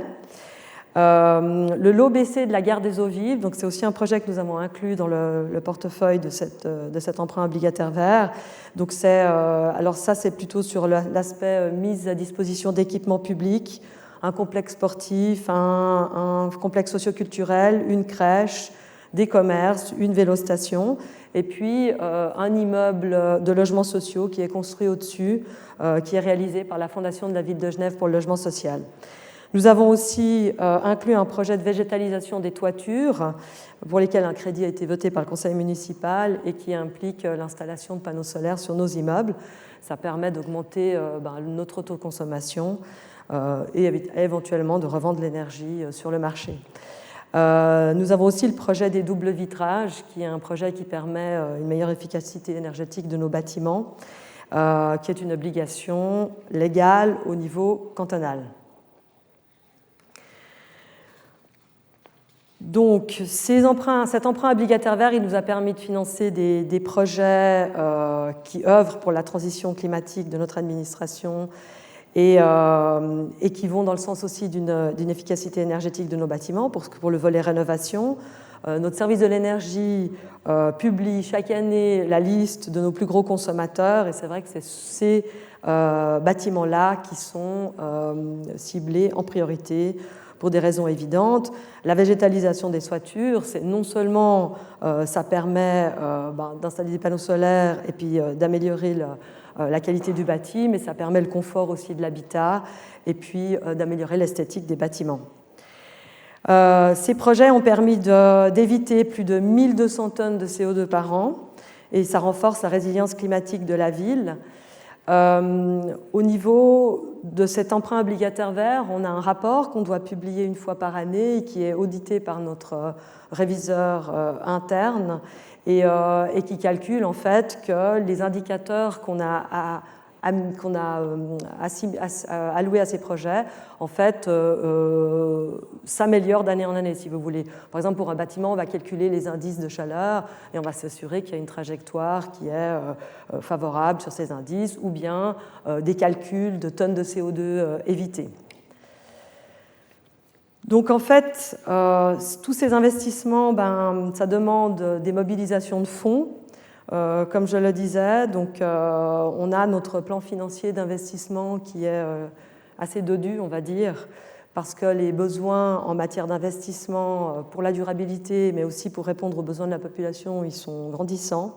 Le lot baissé de la gare des Eaux Vives, donc c'est aussi un projet que nous avons inclus dans le portefeuille de cet emprunt obligataire vert. Donc alors ça c'est plutôt sur l'aspect mise à disposition d'équipements publics, un complexe sportif, un complexe socioculturel, une crèche, des commerces, une vélostation, et puis un immeuble de logements sociaux qui est construit au-dessus, qui est réalisé par la Fondation de la Ville de Genève pour le logement social. Nous avons aussi inclus un projet de végétalisation des toitures pour lesquels un crédit a été voté par le conseil municipal et qui implique l'installation de panneaux solaires sur nos immeubles. Ça permet d'augmenter notre autoconsommation et éventuellement de revendre l'énergie sur le marché. Nous avons aussi le projet des doubles vitrages, qui est un projet qui permet une meilleure efficacité énergétique de nos bâtiments, qui est une obligation légale au niveau cantonal. Donc, cet emprunt obligataire vert, il nous a permis de financer des projets qui œuvrent pour la transition climatique de notre administration et qui vont dans le sens aussi d'une efficacité énergétique de nos bâtiments pour le volet rénovation. Notre service de l'énergie publie chaque année la liste de nos plus gros consommateurs, et c'est vrai que c'est ces bâtiments-là qui sont ciblés en priorité pour des raisons évidentes. La végétalisation des toitures, c'est non seulement ça permet d'installer des panneaux solaires et puis d'améliorer la qualité du bâti, mais ça permet le confort aussi de l'habitat et puis d'améliorer l'esthétique des bâtiments. Ces projets ont permis d'éviter plus de 1200 tonnes de CO2 par an, et ça renforce la résilience climatique de la ville. Au niveau de cet emprunt obligataire vert, on a un rapport qu'on doit publier une fois par année et qui est audité par notre réviseur interne et qui calcule en fait que les indicateurs qu'on a alloués à ces projets en fait s'améliorent d'année en année, si vous voulez. Par exemple, pour un bâtiment, on va calculer les indices de chaleur et on va s'assurer qu'il y a une trajectoire qui est favorable sur ces indices, ou bien des calculs de tonnes de CO2 évitées. Donc en fait, tous ces investissements, ça demande des mobilisations de fonds. Comme je le disais, donc, on a notre plan financier d'investissement qui est assez dodu, on va dire, parce que les besoins en matière d'investissement pour la durabilité, mais aussi pour répondre aux besoins de la population, ils sont grandissants.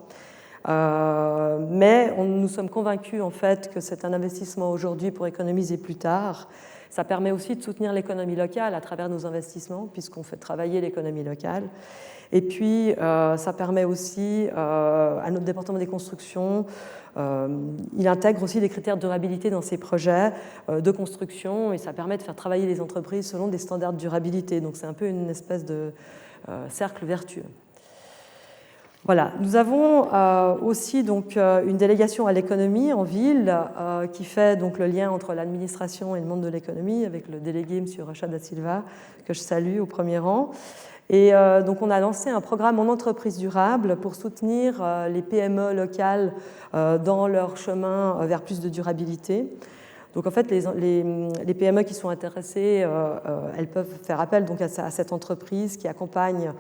Mais nous sommes convaincus en fait que c'est un investissement aujourd'hui pour économiser plus tard. Ça permet aussi de soutenir l'économie locale à travers nos investissements, puisqu'on fait travailler l'économie locale. Et puis, ça permet aussi à notre département des constructions, il intègre aussi des critères de durabilité dans ses projets de construction, et ça permet de faire travailler les entreprises selon des standards de durabilité. Donc, c'est un peu une espèce de cercle vertueux. Voilà. Nous avons aussi donc, une délégation à l'économie en ville qui fait donc, le lien entre l'administration et le monde de l'économie avec le délégué M. Rocha da Silva, que je salue au premier rang. Et donc on a lancé un programme en entreprise durable pour soutenir les PME locales dans leur chemin vers plus de durabilité. Donc en fait, les PME qui sont intéressées, elles peuvent faire appel donc, à cette entreprise qui accompagne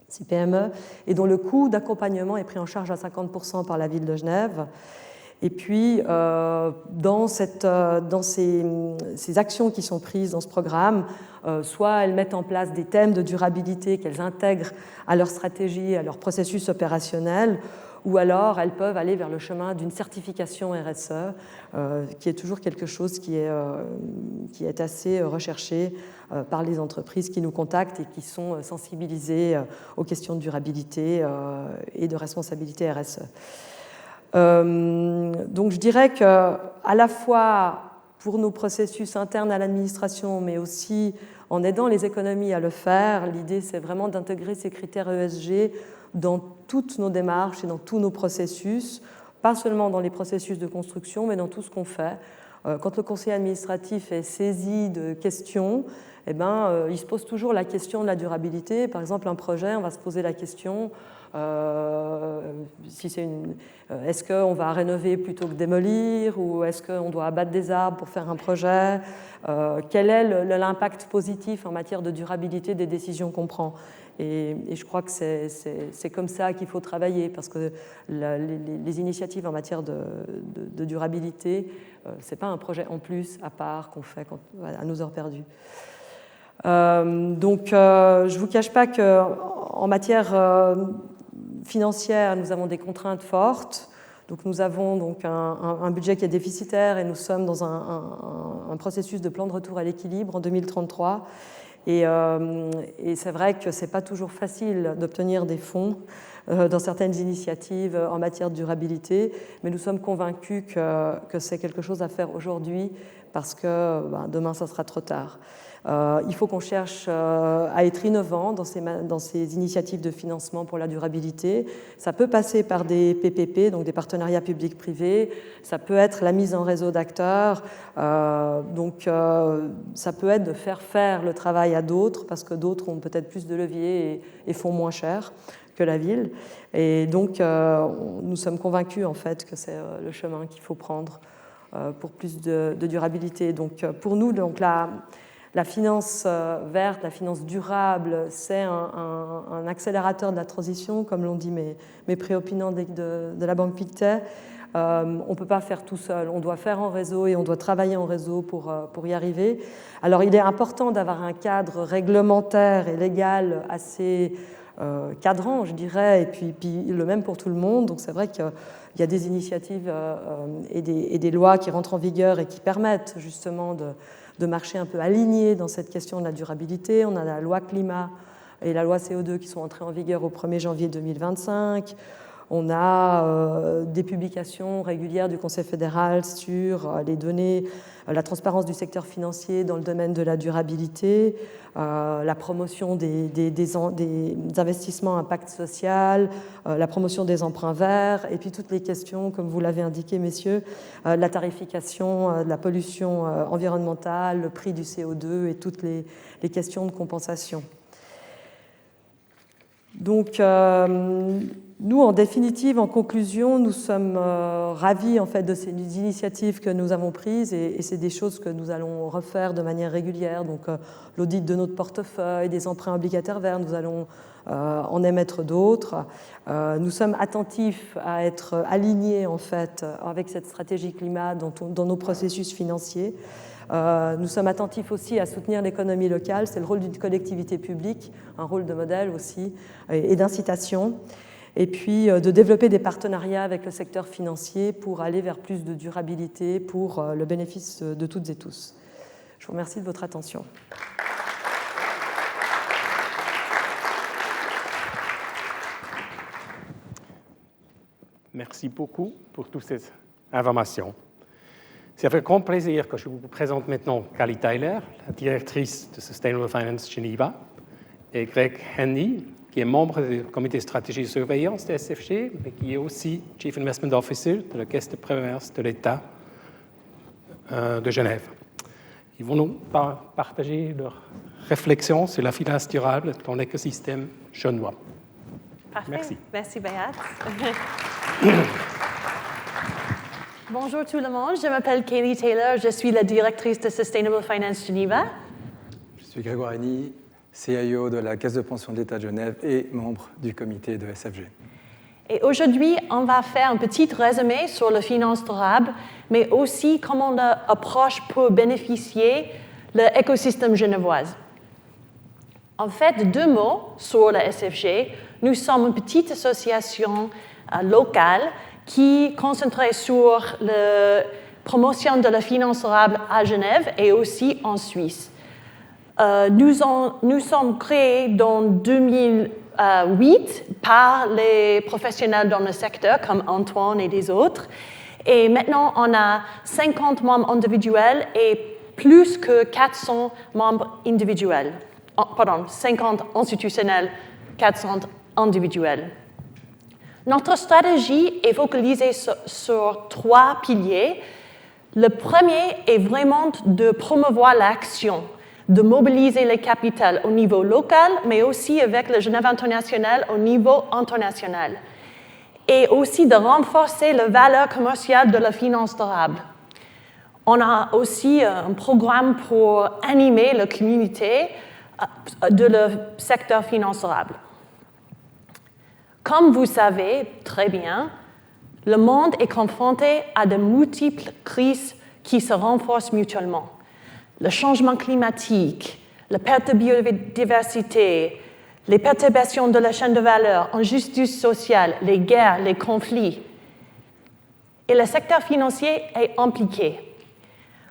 ces PME et dont le coût d'accompagnement est pris en charge à 50% par la ville de Genève. Et puis, dans ces actions qui sont prises dans ce programme, soit elles mettent en place des thèmes de durabilité qu'elles intègrent à leur stratégie, à leur processus opérationnel, ou alors elles peuvent aller vers le chemin d'une certification RSE, qui est toujours quelque chose qui est assez recherché par les entreprises qui nous contactent et qui sont sensibilisées aux questions de durabilité et de responsabilité RSE. Donc je dirais qu'à la fois pour nos processus internes à l'administration, mais aussi en aidant les économies à le faire, l'idée c'est vraiment d'intégrer ces critères ESG dans toutes nos démarches et dans tous nos processus, pas seulement dans les processus de construction, mais dans tout ce qu'on fait. Quand le conseil administratif est saisi de questions, eh ben, il se pose toujours la question de la durabilité. Par exemple, un projet, on va se poser la question est-ce qu'on va rénover plutôt que démolir, ou est-ce qu'on doit abattre des arbres pour faire un projet, quel est l'impact positif en matière de durabilité des décisions qu'on prend. Et je crois que c'est comme ça qu'il faut travailler, parce que les initiatives en matière de durabilité, ce n'est pas un projet en plus à part qu'on fait à nos heures perdues. Donc, je ne vous cache pas qu'en matière financière, nous avons des contraintes fortes. Donc, nous avons donc un budget qui est déficitaire et nous sommes dans un processus de plan de retour à l'équilibre en 2033. Et c'est vrai que ce n'est pas toujours facile d'obtenir des fonds dans certaines initiatives en matière de durabilité, mais nous sommes convaincus que c'est quelque chose à faire aujourd'hui parce que demain, ça sera trop tard. Il faut qu'on cherche à être innovant dans ces initiatives de financement pour la durabilité. Ça peut passer par des PPP, donc des partenariats publics-privés. Ça peut être la mise en réseau d'acteurs. Donc, ça peut être de faire le travail à d'autres, parce que d'autres ont peut-être plus de leviers et font moins cher que la ville. Et donc, nous sommes convaincus, en fait, que c'est le chemin qu'il faut prendre pour plus de durabilité. Donc, pour nous, donc, la finance verte, la finance durable, c'est un accélérateur de la transition, comme l'ont dit mes préopinants de la Banque Pictet. On ne peut pas faire tout seul, on doit faire en réseau et on doit travailler en réseau pour y arriver. Alors il est important d'avoir un cadre réglementaire et légal assez cadrant, je dirais, et puis le même pour tout le monde. Donc c'est vrai qu'il y a des initiatives et des lois qui rentrent en vigueur et qui permettent justement de marcher un peu alignés dans cette question de la durabilité. On a la loi climat et la loi CO2 qui sont entrées en vigueur au 1er janvier 2025. On a des publications régulières du Conseil fédéral sur les données, la transparence du secteur financier dans le domaine de la durabilité, la promotion des investissements à impact social, la promotion des emprunts verts, et puis toutes les questions, comme vous l'avez indiqué, messieurs, la tarification de la pollution environnementale, le prix du CO2 et toutes les questions de compensation. Donc, nous, en définitive, en conclusion, nous sommes ravis en fait, de ces initiatives que nous avons prises et c'est des choses que nous allons refaire de manière régulière. Donc, l'audit de notre portefeuille, des emprunts obligataires verts, nous allons en émettre d'autres. Nous sommes attentifs à être alignés en fait, avec cette stratégie climat dans nos processus financiers. Nous sommes attentifs aussi à soutenir l'économie locale, c'est le rôle d'une collectivité publique, un rôle de modèle aussi, et d'incitation. Et puis de développer des partenariats avec le secteur financier pour aller vers plus de durabilité pour le bénéfice de toutes et tous. Je vous remercie de votre attention. Merci beaucoup pour toutes ces informations. C'est avec grand plaisir que je vous présente maintenant Kali Tyler, la directrice de Sustainable Finance Geneva, et Greg Henny, qui est membre du comité de stratégie de surveillance de SFG, mais qui est aussi Chief Investment Officer de la Caisse de prévoyance de l'État de Genève. Ils vont nous partager leurs réflexions sur la finance durable dans l'écosystème genevois. Parfait. Merci. Merci, Beat. Bonjour tout le monde, je m'appelle Kaylee Taylor, je suis la directrice de Sustainable Finance Geneva. Je suis Grégoire Henny, CIO de la Caisse de pension de l'État de Genève et membre du comité de SFG. Et aujourd'hui, on va faire un petit résumé sur la finance durable, mais aussi comment l'approche peut bénéficier l'écosystème genevois. En fait, 2 mots sur la SFG. Nous sommes une petite association locale qui est concentrée sur la promotion de la finance durable à Genève et aussi en Suisse. Nous sommes créés dans 2008 par les professionnels dans le secteur, comme Antoine et des autres. Et maintenant, on a 50 membres individuels et plus que 400 membres individuels. 50 institutionnels, 400 individuels. Notre stratégie est focalisée sur 3 piliers. Le premier est vraiment de promouvoir l'action, de mobiliser le capital au niveau local, mais aussi avec le Genève International au niveau international. Et aussi de renforcer la valeur commerciale de la finance durable. On a aussi un programme pour animer la communauté de le secteur finance durable. Comme vous savez très bien, le monde est confronté à de multiples crises qui se renforcent mutuellement. Le changement climatique, la perte de biodiversité, les perturbations de la chaîne de valeur, l'injustice sociale, les guerres, les conflits. Et le secteur financier est impliqué.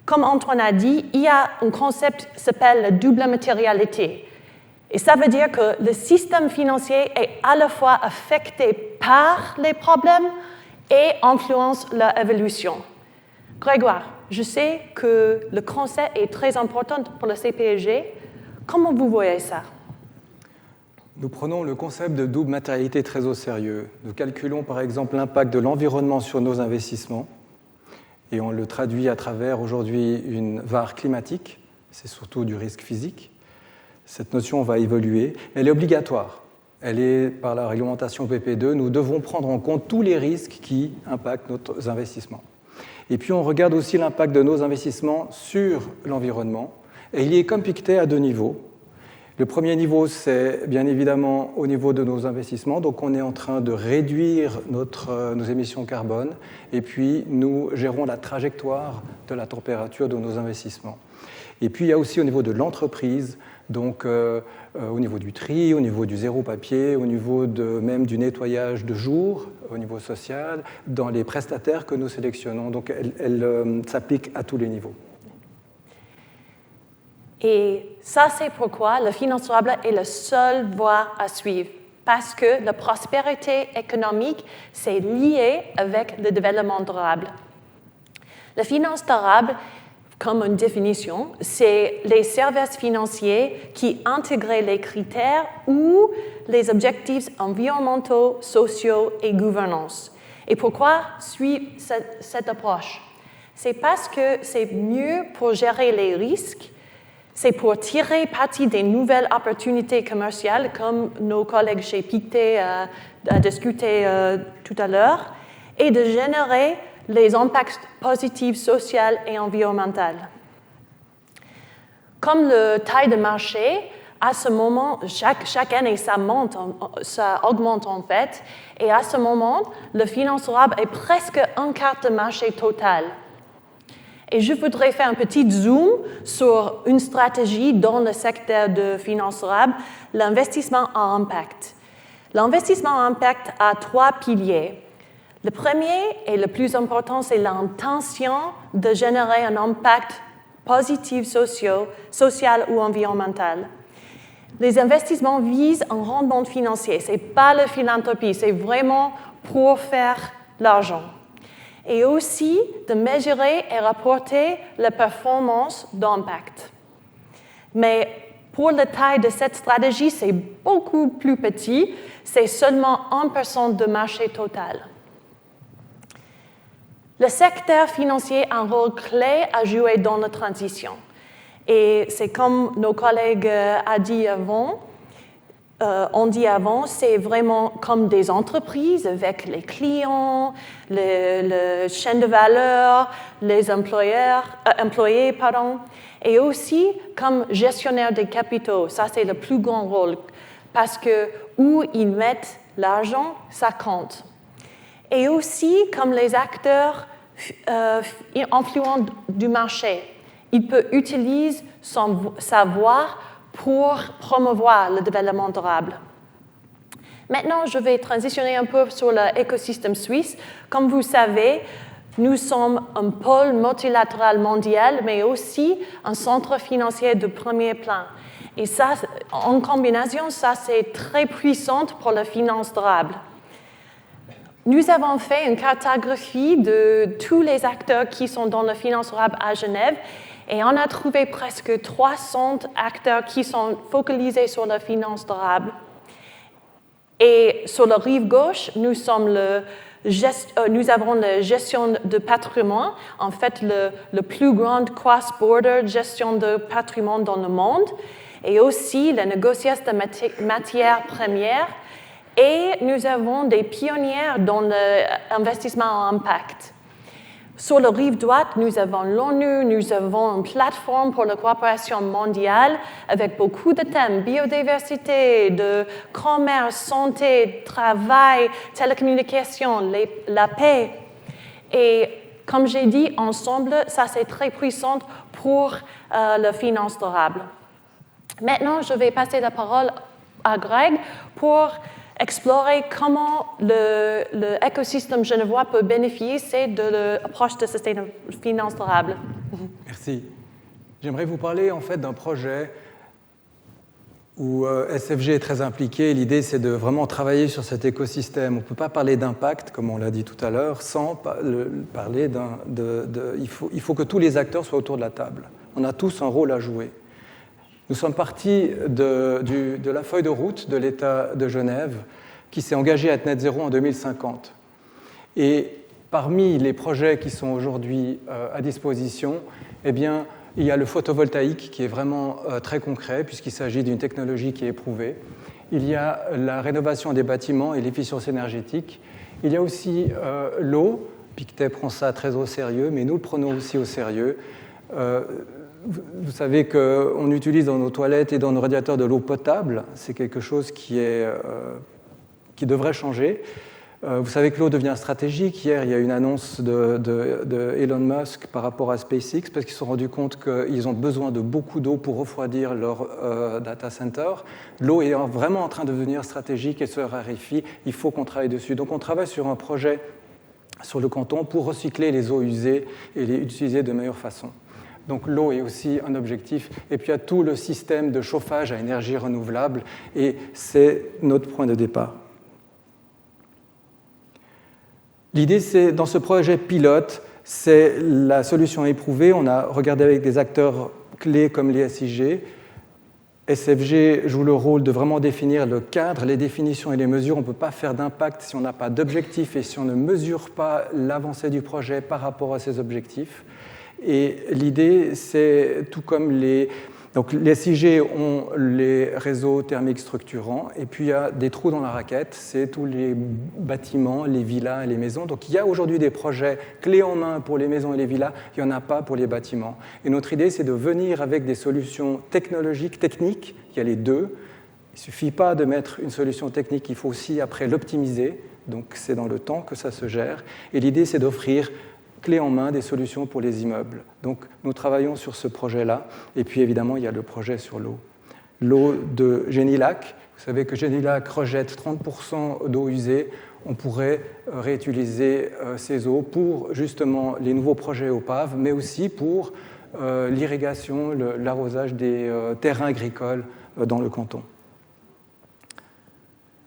Comme Antoine a dit, il y a un concept qui s'appelle la double matérialité. Et ça veut dire que le système financier est à la fois affecté par les problèmes et influence leur évolution. Grégoire, je sais que le concept est très important pour le CPSG. Comment vous voyez ça? Nous prenons le concept de double matérialité très au sérieux. Nous calculons par exemple l'impact de l'environnement sur nos investissements et on le traduit à travers aujourd'hui une VaR climatique, c'est surtout du risque physique. Cette notion va évoluer, elle est obligatoire. Elle est par la réglementation PP2, nous devons prendre en compte tous les risques qui impactent nos investissements. Et puis on regarde aussi l'impact de nos investissements sur l'environnement. Et il est comme piqueté à 2 niveaux. Le premier niveau, c'est bien évidemment au niveau de nos investissements. Donc on est en train de réduire nos émissions carbone. Et puis nous gérons la trajectoire de la température de nos investissements. Et puis il y a aussi au niveau de l'entreprise, donc au niveau du tri, au niveau du zéro papier, au niveau même du nettoyage de jour, au niveau social, dans les prestataires que nous sélectionnons. Donc elle s'applique à tous les niveaux. Et ça, c'est pourquoi la finance durable est la seule voie à suivre. Parce que la prospérité économique, c'est lié avec le développement durable. La finance durable, comme une définition, c'est les services financiers qui intègrent les critères ou les objectifs environnementaux, sociaux et gouvernance. Et pourquoi suivre cette approche? C'est parce que c'est mieux pour gérer les risques, C'est pour tirer parti des nouvelles opportunités commerciales, comme nos collègues chez Pictet a discuté tout à l'heure, et de générer les impacts positifs sociaux et environnementaux. Comme le taille de marché, à ce moment, chaque année, ça augmente en fait, et à ce moment, le finance durable est presque un quart de marché total. Et je voudrais faire un petit zoom sur une stratégie dans le secteur de finance durable, l'investissement à impact. L'investissement à impact a 3 piliers. Le premier et le plus important, c'est l'intention de générer un impact positif social ou environnemental. Les investissements visent un rendement financier. Ce n'est pas la philanthropie, c'est vraiment pour faire l'argent. Et aussi de mesurer et rapporter la performance d'impact. Mais pour la taille de cette stratégie, c'est beaucoup plus petit. C'est seulement 1% du marché total. Le secteur financier a un rôle clé à jouer dans la transition. Et c'est comme nos collègues ont dit avant, c'est vraiment comme des entreprises avec les clients, le chaîne de valeur, les employés, et aussi comme gestionnaire des capitaux. Ça, c'est le plus grand rôle parce que où ils mettent l'argent, ça compte. Et aussi comme les acteurs influents du marché. Il peut utiliser son savoir pour promouvoir le développement durable. Maintenant, je vais transitionner un peu sur l'écosystème suisse. Comme vous savez, nous sommes un pôle multilatéral mondial, mais aussi un centre financier de premier plan. Et ça, en combinaison, ça c'est très puissant pour la finance durable. Nous avons fait une cartographie de tous les acteurs qui sont dans la finance durable à Genève et on a trouvé presque 300 acteurs qui sont focalisés sur la finance durable. Et sur la rive gauche, nous avons la gestion de patrimoine, en fait le plus grand cross-border gestion de patrimoine dans le monde, et aussi la négociation de matières premières. Et nous avons des pionniers dans l'investissement à impact. Sur la rive droite, nous avons l'ONU, nous avons une plateforme pour la coopération mondiale avec beaucoup de thèmes, biodiversité, de commerce, santé, travail, télécommunications, la paix. Et comme j'ai dit, ensemble, ça c'est très puissant pour la finance durable. Maintenant, je vais passer la parole à Greg pour explorer comment l'écosystème genevois peut bénéficier de l'approche de finance durable. Merci. J'aimerais vous parler en fait d'un projet où SFG est très impliqué. L'idée, c'est de vraiment travailler sur cet écosystème. On ne peut pas parler d'impact, comme on l'a dit tout à l'heure, sans parler il faut que tous les acteurs soient autour de la table. On a tous un rôle à jouer. Nous sommes partis de la feuille de route de l'État de Genève qui s'est engagé à être net zéro en 2050. Et parmi les projets qui sont aujourd'hui à disposition, eh bien, il y a le photovoltaïque qui est vraiment très concret puisqu'il s'agit d'une technologie qui est éprouvée. Il y a la rénovation des bâtiments et l'efficience énergétique. Il y a aussi l'eau. Pictet prend ça très au sérieux, mais nous le prenons aussi au sérieux. Vous savez qu'on utilise dans nos toilettes et dans nos radiateurs de l'eau potable. C'est quelque chose qui devrait changer. Vous savez que l'eau devient stratégique. Hier, il y a une annonce de Elon Musk par rapport à SpaceX parce qu'ils se sont rendus compte qu'ils ont besoin de beaucoup d'eau pour refroidir leur data center. L'eau est vraiment en train de devenir stratégique et se raréfie. Il faut qu'on travaille dessus. Donc on travaille sur un projet sur le canton pour recycler les eaux usées et les utiliser de meilleure façon. Donc l'eau est aussi un objectif. Et puis il y a tout le système de chauffage à énergie renouvelable, et c'est notre point de départ. L'idée, c'est, dans ce projet pilote, c'est la solution éprouvée. On a regardé avec des acteurs clés comme les SIG. SFG joue le rôle de vraiment définir le cadre, les définitions et les mesures. On ne peut pas faire d'impact si on n'a pas d'objectif et si on ne mesure pas l'avancée du projet par rapport à ces objectifs. Et l'idée, c'est tout comme donc les SIG ont les réseaux thermiques structurants, et puis il y a des trous dans la raquette, c'est tous les bâtiments, les villas et les maisons. Donc il y a aujourd'hui des projets clés en main pour les maisons et les villas, il n'y en a pas pour les bâtiments. Et notre idée, c'est de venir avec des solutions technologiques, techniques, il y a les deux. Il ne suffit pas de mettre une solution technique, il faut aussi après l'optimiser, donc c'est dans le temps que ça se gère. Et l'idée, c'est d'offrir clé en main des solutions pour les immeubles. Donc nous travaillons sur ce projet-là. Et puis évidemment, il y a le projet sur l'eau. L'eau de Génilac. Vous savez que Génilac rejette 30% d'eau usée. On pourrait réutiliser ces eaux pour justement les nouveaux projets OPAV, mais aussi pour l'irrigation, l'arrosage des terrains agricoles dans le canton.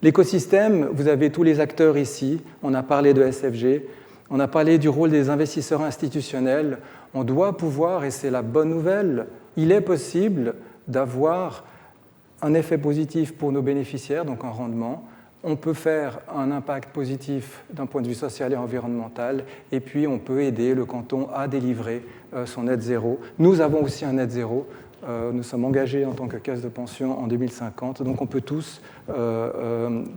L'écosystème, vous avez tous les acteurs ici. On a parlé de SFG. On a parlé du rôle des investisseurs institutionnels. On doit pouvoir, et c'est la bonne nouvelle, il est possible d'avoir un effet positif pour nos bénéficiaires, donc un rendement. On peut faire un impact positif d'un point de vue social et environnemental, et puis on peut aider le canton à délivrer son net zéro. Nous avons aussi un net zéro. Nous sommes engagés en tant que caisse de pension en 2050, donc on peut tous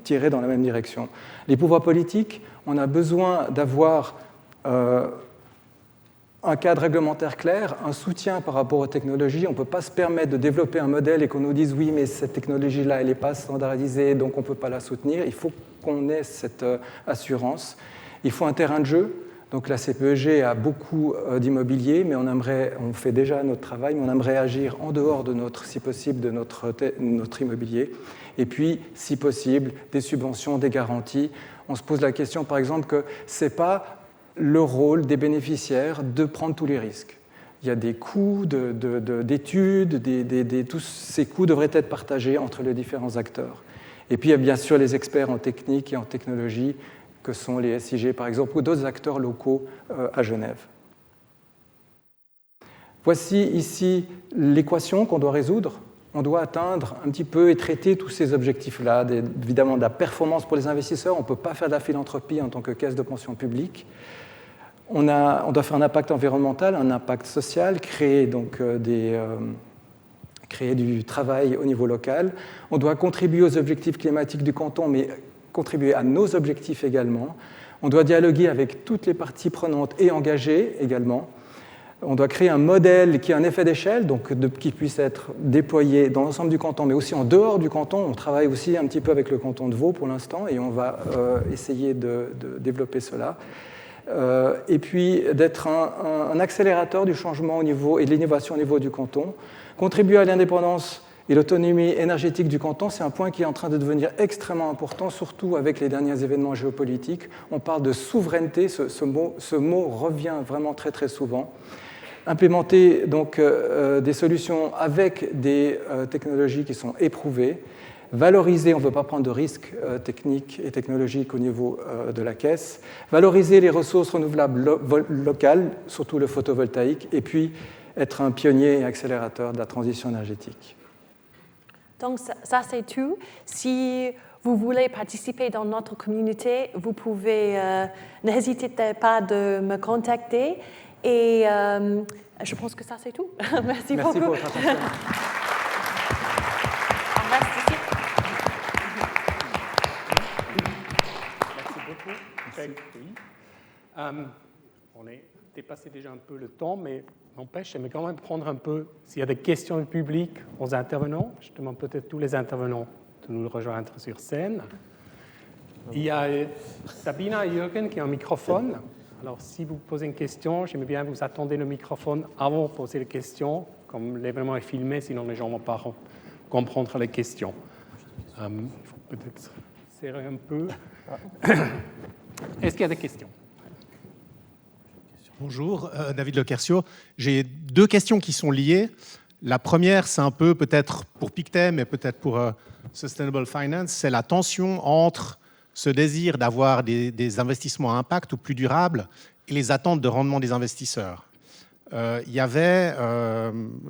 tirer dans la même direction. Les pouvoirs politiques, on a besoin d'avoir un cadre réglementaire clair, un soutien par rapport aux technologies. On ne peut pas se permettre de développer un modèle et qu'on nous dise « oui, mais cette technologie-là, elle n'est pas standardisée, donc on ne peut pas la soutenir ». Il faut qu'on ait cette assurance. Il faut un terrain de jeu. Donc la CPEG a beaucoup d'immobilier, mais on fait déjà notre travail, mais on aimerait agir en dehors de si possible, de notre immobilier. Et puis, si possible, des subventions, des garanties. On se pose la question, par exemple, que ce n'est pas le rôle des bénéficiaires de prendre tous les risques. Il y a des coûts d'études, tous ces coûts devraient être partagés entre les différents acteurs. Et puis, il y a bien sûr les experts en technique et en technologie, que sont les SIG, par exemple, ou d'autres acteurs locaux à Genève. Voici ici l'équation qu'on doit résoudre. On doit atteindre un petit peu et traiter tous ces objectifs-là, évidemment de la performance pour les investisseurs. On ne peut pas faire de la philanthropie en tant que caisse de pension publique. On doit faire un impact environnemental, un impact social, créer du travail au niveau local. On doit contribuer aux objectifs climatiques du canton, mais contribuer à nos objectifs également. On doit dialoguer avec toutes les parties prenantes et engagées également. On doit créer un modèle qui a un effet d'échelle, donc qui puisse être déployé dans l'ensemble du canton, mais aussi en dehors du canton. On travaille aussi un petit peu avec le canton de Vaud pour l'instant, et on va essayer de développer cela. Et puis d'être un accélérateur du changement et de l'innovation au niveau du canton. Contribuer à l'indépendance et l'autonomie énergétique du canton, c'est un point qui est en train de devenir extrêmement important, surtout avec les derniers événements géopolitiques. On parle de souveraineté, ce mot revient vraiment très très souvent. Implémenter donc des solutions avec des technologies qui sont éprouvées. Valoriser, on ne veut pas prendre de risques techniques et technologiques au niveau de la caisse. Valoriser les ressources renouvelables locales, surtout le photovoltaïque, et puis être un pionnier et accélérateur de la transition énergétique. Donc ça c'est tout. Si vous voulez participer dans notre communauté, vous pouvez, n'hésitez pas de me contacter. Et je pense que ça c'est tout. Merci beaucoup. Merci pour votre attention. On reste ici. Merci beaucoup. Merci. On est dépassé déjà un peu le temps, mais n'empêche, j'aimerais quand même prendre un peu, s'il y a des questions du public aux intervenants, je demande peut-être tous les intervenants de nous rejoindre sur scène. Il y a Sabina et Jürgen qui ont un microphone. Alors, si vous posez une question, j'aimerais bien que vous attendiez le microphone avant de poser les questions, comme l'événement est filmé, sinon les gens ne vont pas comprendre les questions. Il faut peut-être serrer un peu. Est-ce qu'il y a des questions ? Bonjour, David Lequercio. J'ai deux questions qui sont liées. La première, c'est un peu peut-être pour Pictet, mais peut-être pour Sustainable Finance, c'est la tension entre ce désir d'avoir des investissements à impact ou plus durables et les attentes de rendement des investisseurs. Il y avait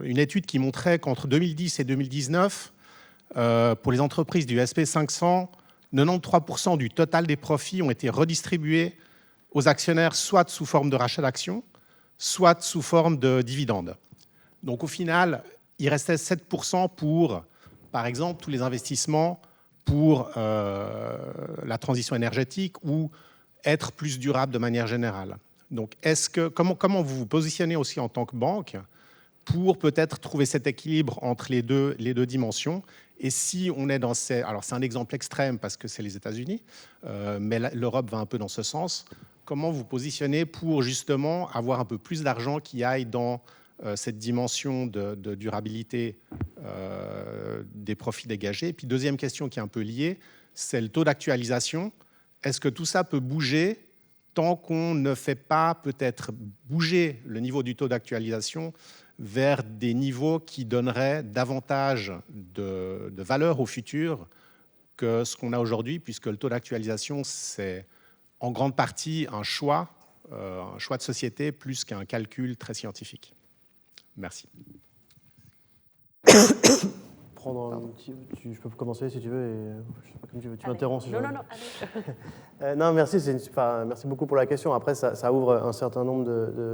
une étude qui montrait qu'entre 2010 et 2019, pour les entreprises du SP500, 93% du total des profits ont été redistribués aux actionnaires, soit sous forme de rachat d'actions, soit sous forme de dividendes. Donc au final, il restait 7% pour, par exemple, tous les investissements pour la transition énergétique ou être plus durable de manière générale. Donc comment vous vous positionnez aussi en tant que banque pour peut-être trouver cet équilibre entre les deux dimensions? Et si on est dans ces... Alors c'est un exemple extrême parce que c'est les États-Unis, mais l'Europe va un peu dans ce sens. Comment vous positionnez pour justement avoir un peu plus d'argent qui aille dans cette dimension de durabilité des profits dégagés? Et puis deuxième question qui est un peu liée, c'est le taux d'actualisation. Est-ce que tout ça peut bouger tant qu'on ne fait pas peut-être bouger le niveau du taux d'actualisation vers des niveaux qui donneraient davantage de valeur au futur que ce qu'on a aujourd'hui, puisque le taux d'actualisation, c'est en grande partie un choix de société plus qu'un calcul très scientifique. Merci. Je peux commencer si tu veux. Comme tu m'interromps. Si non. Non, merci. Merci beaucoup pour la question. Après, ça ouvre un certain nombre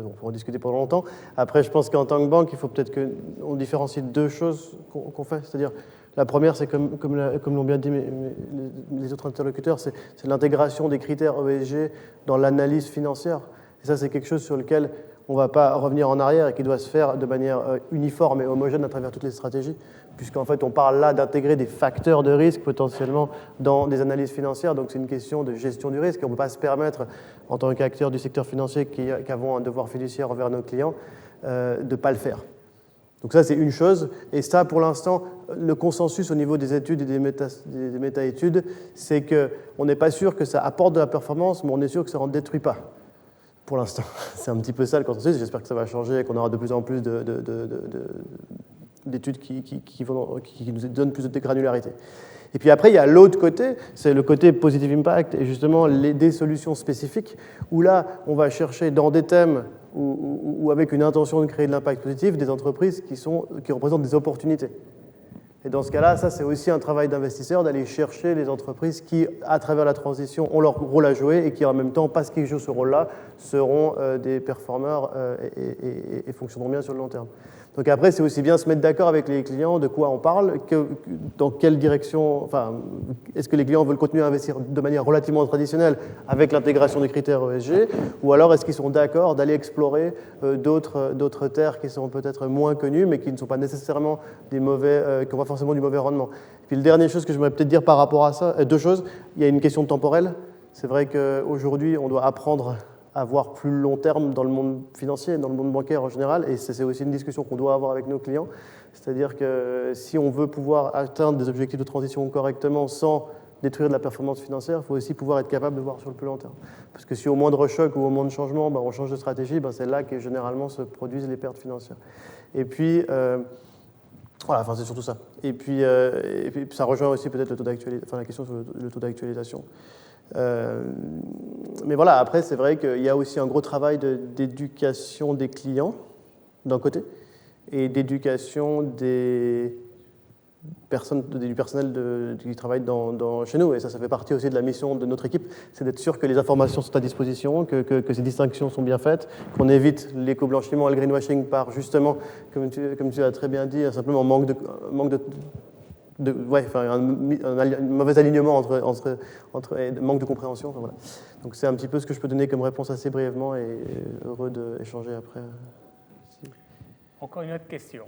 on pourra en discuter pendant longtemps. Après, je pense qu'en tant que banque, il faut peut-être qu'on différencie deux choses qu'on fait. C'est-à-dire, la première, c'est comme l'ont bien dit les autres interlocuteurs, c'est l'intégration des critères ESG dans l'analyse financière. Et ça, c'est quelque chose sur lequel on ne va pas revenir en arrière et qui doit se faire de manière uniforme et homogène à travers toutes les stratégies, puisqu'en fait, on parle là d'intégrer des facteurs de risque potentiellement dans des analyses financières. Donc, c'est une question de gestion du risque. Et on ne peut pas se permettre, en tant qu'acteur du secteur financier qui avons un devoir fiduciaire envers nos clients, de ne pas le faire. Donc ça, c'est une chose. Et ça, pour l'instant, le consensus au niveau des études et des méta-études, c'est qu'on n'est pas sûr que ça apporte de la performance, mais on est sûr que ça n'en détruit pas. Pour l'instant, c'est un petit peu ça le consensus. J'espère que ça va changer et qu'on aura de plus en plus d'études qui nous donnent plus de granularité. Et puis après, il y a l'autre côté, c'est le côté positive impact et justement des solutions spécifiques où là, on va chercher dans des thèmes ou avec une intention de créer de l'impact positif, des entreprises qui représentent des opportunités. Et dans ce cas-là, ça, c'est aussi un travail d'investisseur d'aller chercher les entreprises qui, à travers la transition, ont leur rôle à jouer et qui, en même temps, parce qu'ils jouent ce rôle-là, seront des performeurs et fonctionneront bien sur le long terme. Donc après, c'est aussi bien se mettre d'accord avec les clients de quoi on parle, dans quelle direction, est-ce que les clients veulent continuer à investir de manière relativement traditionnelle avec l'intégration des critères ESG, ou alors est-ce qu'ils sont d'accord d'aller explorer d'autres terres qui sont peut-être moins connues, mais qui ne sont pas nécessairement qui n'ont pas forcément du mauvais rendement. Et puis, la dernière chose que j'aimerais peut-être dire par rapport à ça, deux choses. Il y a une question temporelle. C'est vrai qu'aujourd'hui, on doit apprendre à voir plus long terme dans le monde financier, dans le monde bancaire en général, et c'est aussi une discussion qu'on doit avoir avec nos clients. C'est-à-dire que si on veut pouvoir atteindre des objectifs de transition correctement sans détruire de la performance financière, il faut aussi pouvoir être capable de voir sur le plus long terme. Parce que si au moindre choc ou au moindre changement, on change de stratégie, c'est là que généralement se produisent les pertes financières. Et puis, c'est surtout ça. Et puis ça rejoint aussi peut-être le taux d'actualisation, la question sur le taux d'actualisation. Mais voilà, après, c'est vrai qu'il y a aussi un gros travail d'éducation des clients, d'un côté, et d'éducation du personnel qui travaille chez nous. Et ça fait partie aussi de la mission de notre équipe, c'est d'être sûr que les informations sont à disposition, que ces distinctions sont bien faites, qu'on évite l'éco-blanchiment et le greenwashing par, justement, comme tu as très bien dit, simplement un mauvais alignement entre manque de compréhension. Voilà. Donc c'est un petit peu ce que je peux donner comme réponse assez brièvement et heureux d'échanger après. Encore une autre question.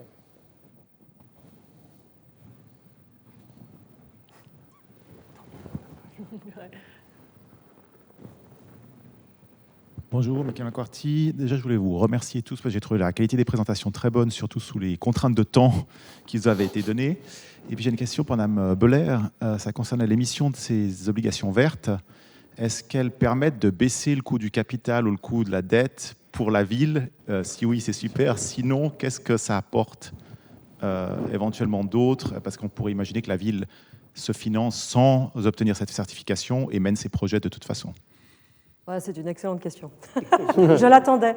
Bonjour, Michael McCarthy. Déjà, je voulais vous remercier tous parce que j'ai trouvé la qualité des présentations très bonne, surtout sous les contraintes de temps qui nous avaient été données. Et puis j'ai une question pour Mme Beuller. Ça concerne l'émission de ces obligations vertes. Est-ce qu'elles permettent de baisser le coût du capital ou le coût de la dette pour la ville? Si oui, c'est super. Sinon, qu'est-ce que ça apporte éventuellement d'autres? Parce qu'on pourrait imaginer que la ville se finance sans obtenir cette certification et mène ses projets de toute façon. Ouais, c'est une excellente question. Je l'attendais.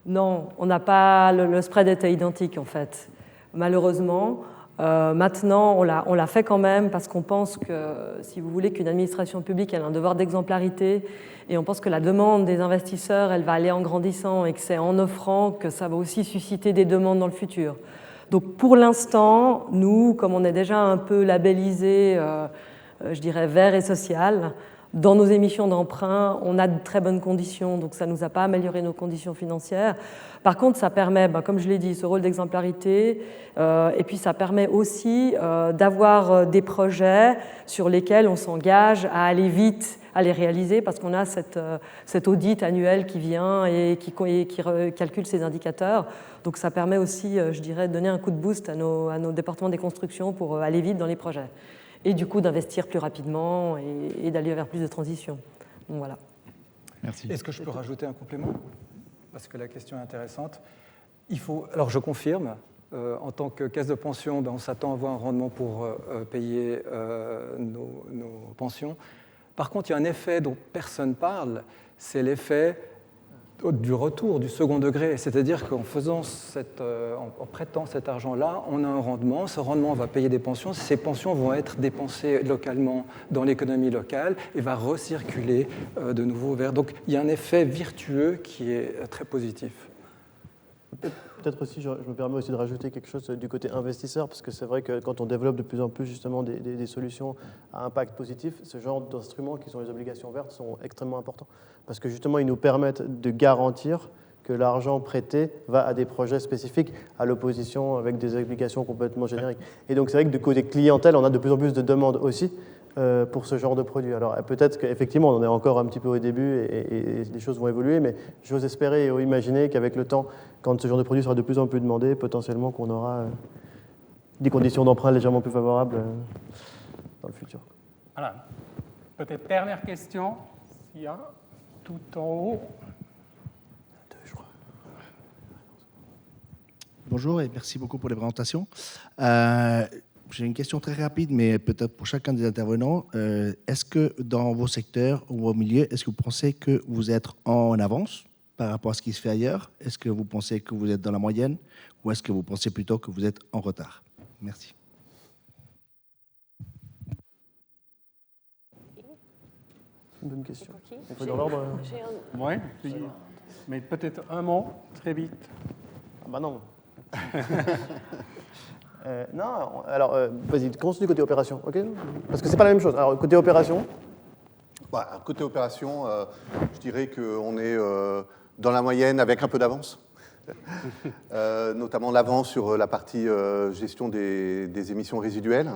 Non, on n'a pas. Le spread était identique en fait. Malheureusement, Maintenant, on l'a fait quand même parce qu'on pense que, si vous voulez, qu'une administration publique elle a un devoir d'exemplarité et on pense que la demande des investisseurs, elle va aller en grandissant et que c'est en offrant que ça va aussi susciter des demandes dans le futur. Donc pour l'instant, nous, comme on est déjà un peu labellisé, je dirais, vert et social, dans nos émissions d'emprunt, on a de très bonnes conditions, donc ça ne nous a pas amélioré nos conditions financières. Par contre, ça permet, comme je l'ai dit, ce rôle d'exemplarité, et puis ça permet aussi d'avoir des projets sur lesquels on s'engage à aller vite, à les réaliser, parce qu'on a cet audit annuel qui vient et qui calcule ces indicateurs. Donc ça permet aussi, je dirais, de donner un coup de boost à nos départements des constructions pour aller vite dans les projets. Et du coup d'investir plus rapidement et d'aller vers plus de transition. Donc voilà. Merci. Est-ce que je peux rajouter un complément? Parce que la question est intéressante. Alors je confirme, en tant que caisse de pension, on s'attend à avoir un rendement pour payer nos pensions. Par contre, il y a un effet dont personne ne parle, c'est l'effet du retour, du second degré. C'est-à-dire qu'en en prêtant cet argent-là, on a un rendement. Ce rendement va payer des pensions. Ces pensions vont être dépensées localement dans l'économie locale et va recirculer de nouveau vers. Donc il y a un effet vertueux qui est très positif. Peut-être aussi, je me permets aussi de rajouter quelque chose du côté investisseur, parce que c'est vrai que quand on développe de plus en plus justement des solutions à impact positif, ce genre d'instruments qui sont les obligations vertes sont extrêmement importants, parce que justement ils nous permettent de garantir que l'argent prêté va à des projets spécifiques, à l'opposition avec des obligations complètement génériques. Et donc c'est vrai que du côté clientèle, on a de plus en plus de demandes aussi pour ce genre de produit. Alors peut-être qu'effectivement, on en est encore un petit peu au début et les choses vont évoluer, mais j'ose espérer et imaginer qu'avec le temps, quand ce genre de produit sera de plus en plus demandé, potentiellement qu'on aura des conditions d'emprunt légèrement plus favorables dans le futur. Voilà. Peut-être dernière question, s'il y a tout en haut. Bonjour et merci beaucoup pour les présentations. J'ai une question très rapide, mais peut-être pour chacun des intervenants. Est-ce que dans vos secteurs ou vos milieux, est-ce que vous pensez que vous êtes en avance par rapport à ce qui se fait ailleurs? Est-ce que vous pensez que vous êtes dans la moyenne ou est-ce que vous pensez plutôt que vous êtes en retard? Merci. Une bonne question. On fait dans l'ordre. Oui, mais peut-être un mot, très vite. Ah bah non. Non, alors vas-y, commence du côté opération, ok? Parce que c'est pas la même chose. Alors côté opération. Côté opération, je dirais qu'on est dans la moyenne avec un peu d'avance, notamment l'avance sur la partie gestion des émissions résiduelles.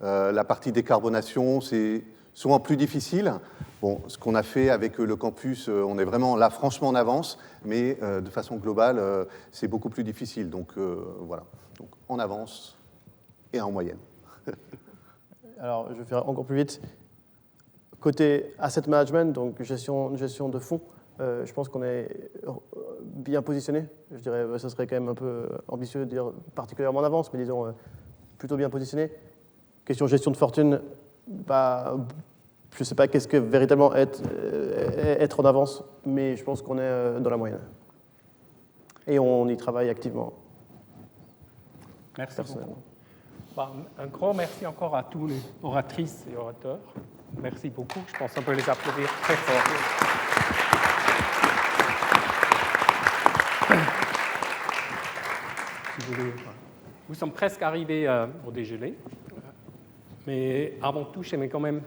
La partie décarbonation, c'est souvent plus difficile. Bon, ce qu'on a fait avec le campus, on est vraiment là franchement en avance, mais de façon globale, c'est beaucoup plus difficile. Donc voilà, donc en avance et en moyenne. Alors, je vais faire encore plus vite. Côté asset management, donc gestion de fonds, je pense qu'on est bien positionné. Je dirais, ça serait quand même un peu ambitieux de dire particulièrement en avance, mais disons plutôt bien positionné. Question gestion de fortune, je ne sais pas qu'est-ce que véritablement être en avance, mais je pense qu'on est dans la moyenne. Et on y travaille activement. Merci beaucoup. Un grand merci encore à tous les oratrices et orateurs. Merci beaucoup. Je pense qu'on peut les applaudir très fort. Nous sommes presque arrivés au déjeuner. Mais avant tout, j'aimerais quand même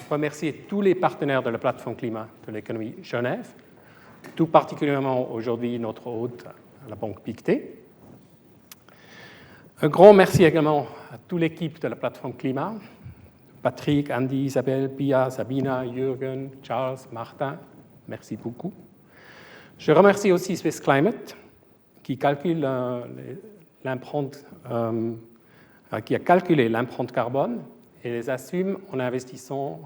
remercier tous les partenaires de la plateforme climat de l'économie Genève, tout particulièrement aujourd'hui notre hôte, la Banque Pictet. Un grand merci également à toute l'équipe de la plateforme climat, Patrick, Andy, Isabelle, Pia, Sabina, Jürgen, Charles, Martin, merci beaucoup. Je remercie aussi Swiss Climate qui calcule l'empreinte qui a calculé l'empreinte carbone et les assume en investissant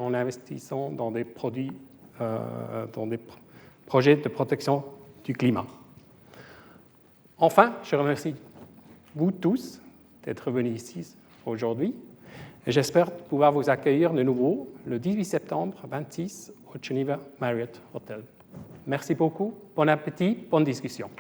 dans des produits, dans des projets de protection du climat. Enfin, je remercie vous tous d'être venus ici aujourd'hui et j'espère pouvoir vous accueillir de nouveau le 18 septembre 26 au Geneva Marriott Hotel. Merci beaucoup, bon appétit, bonne discussion.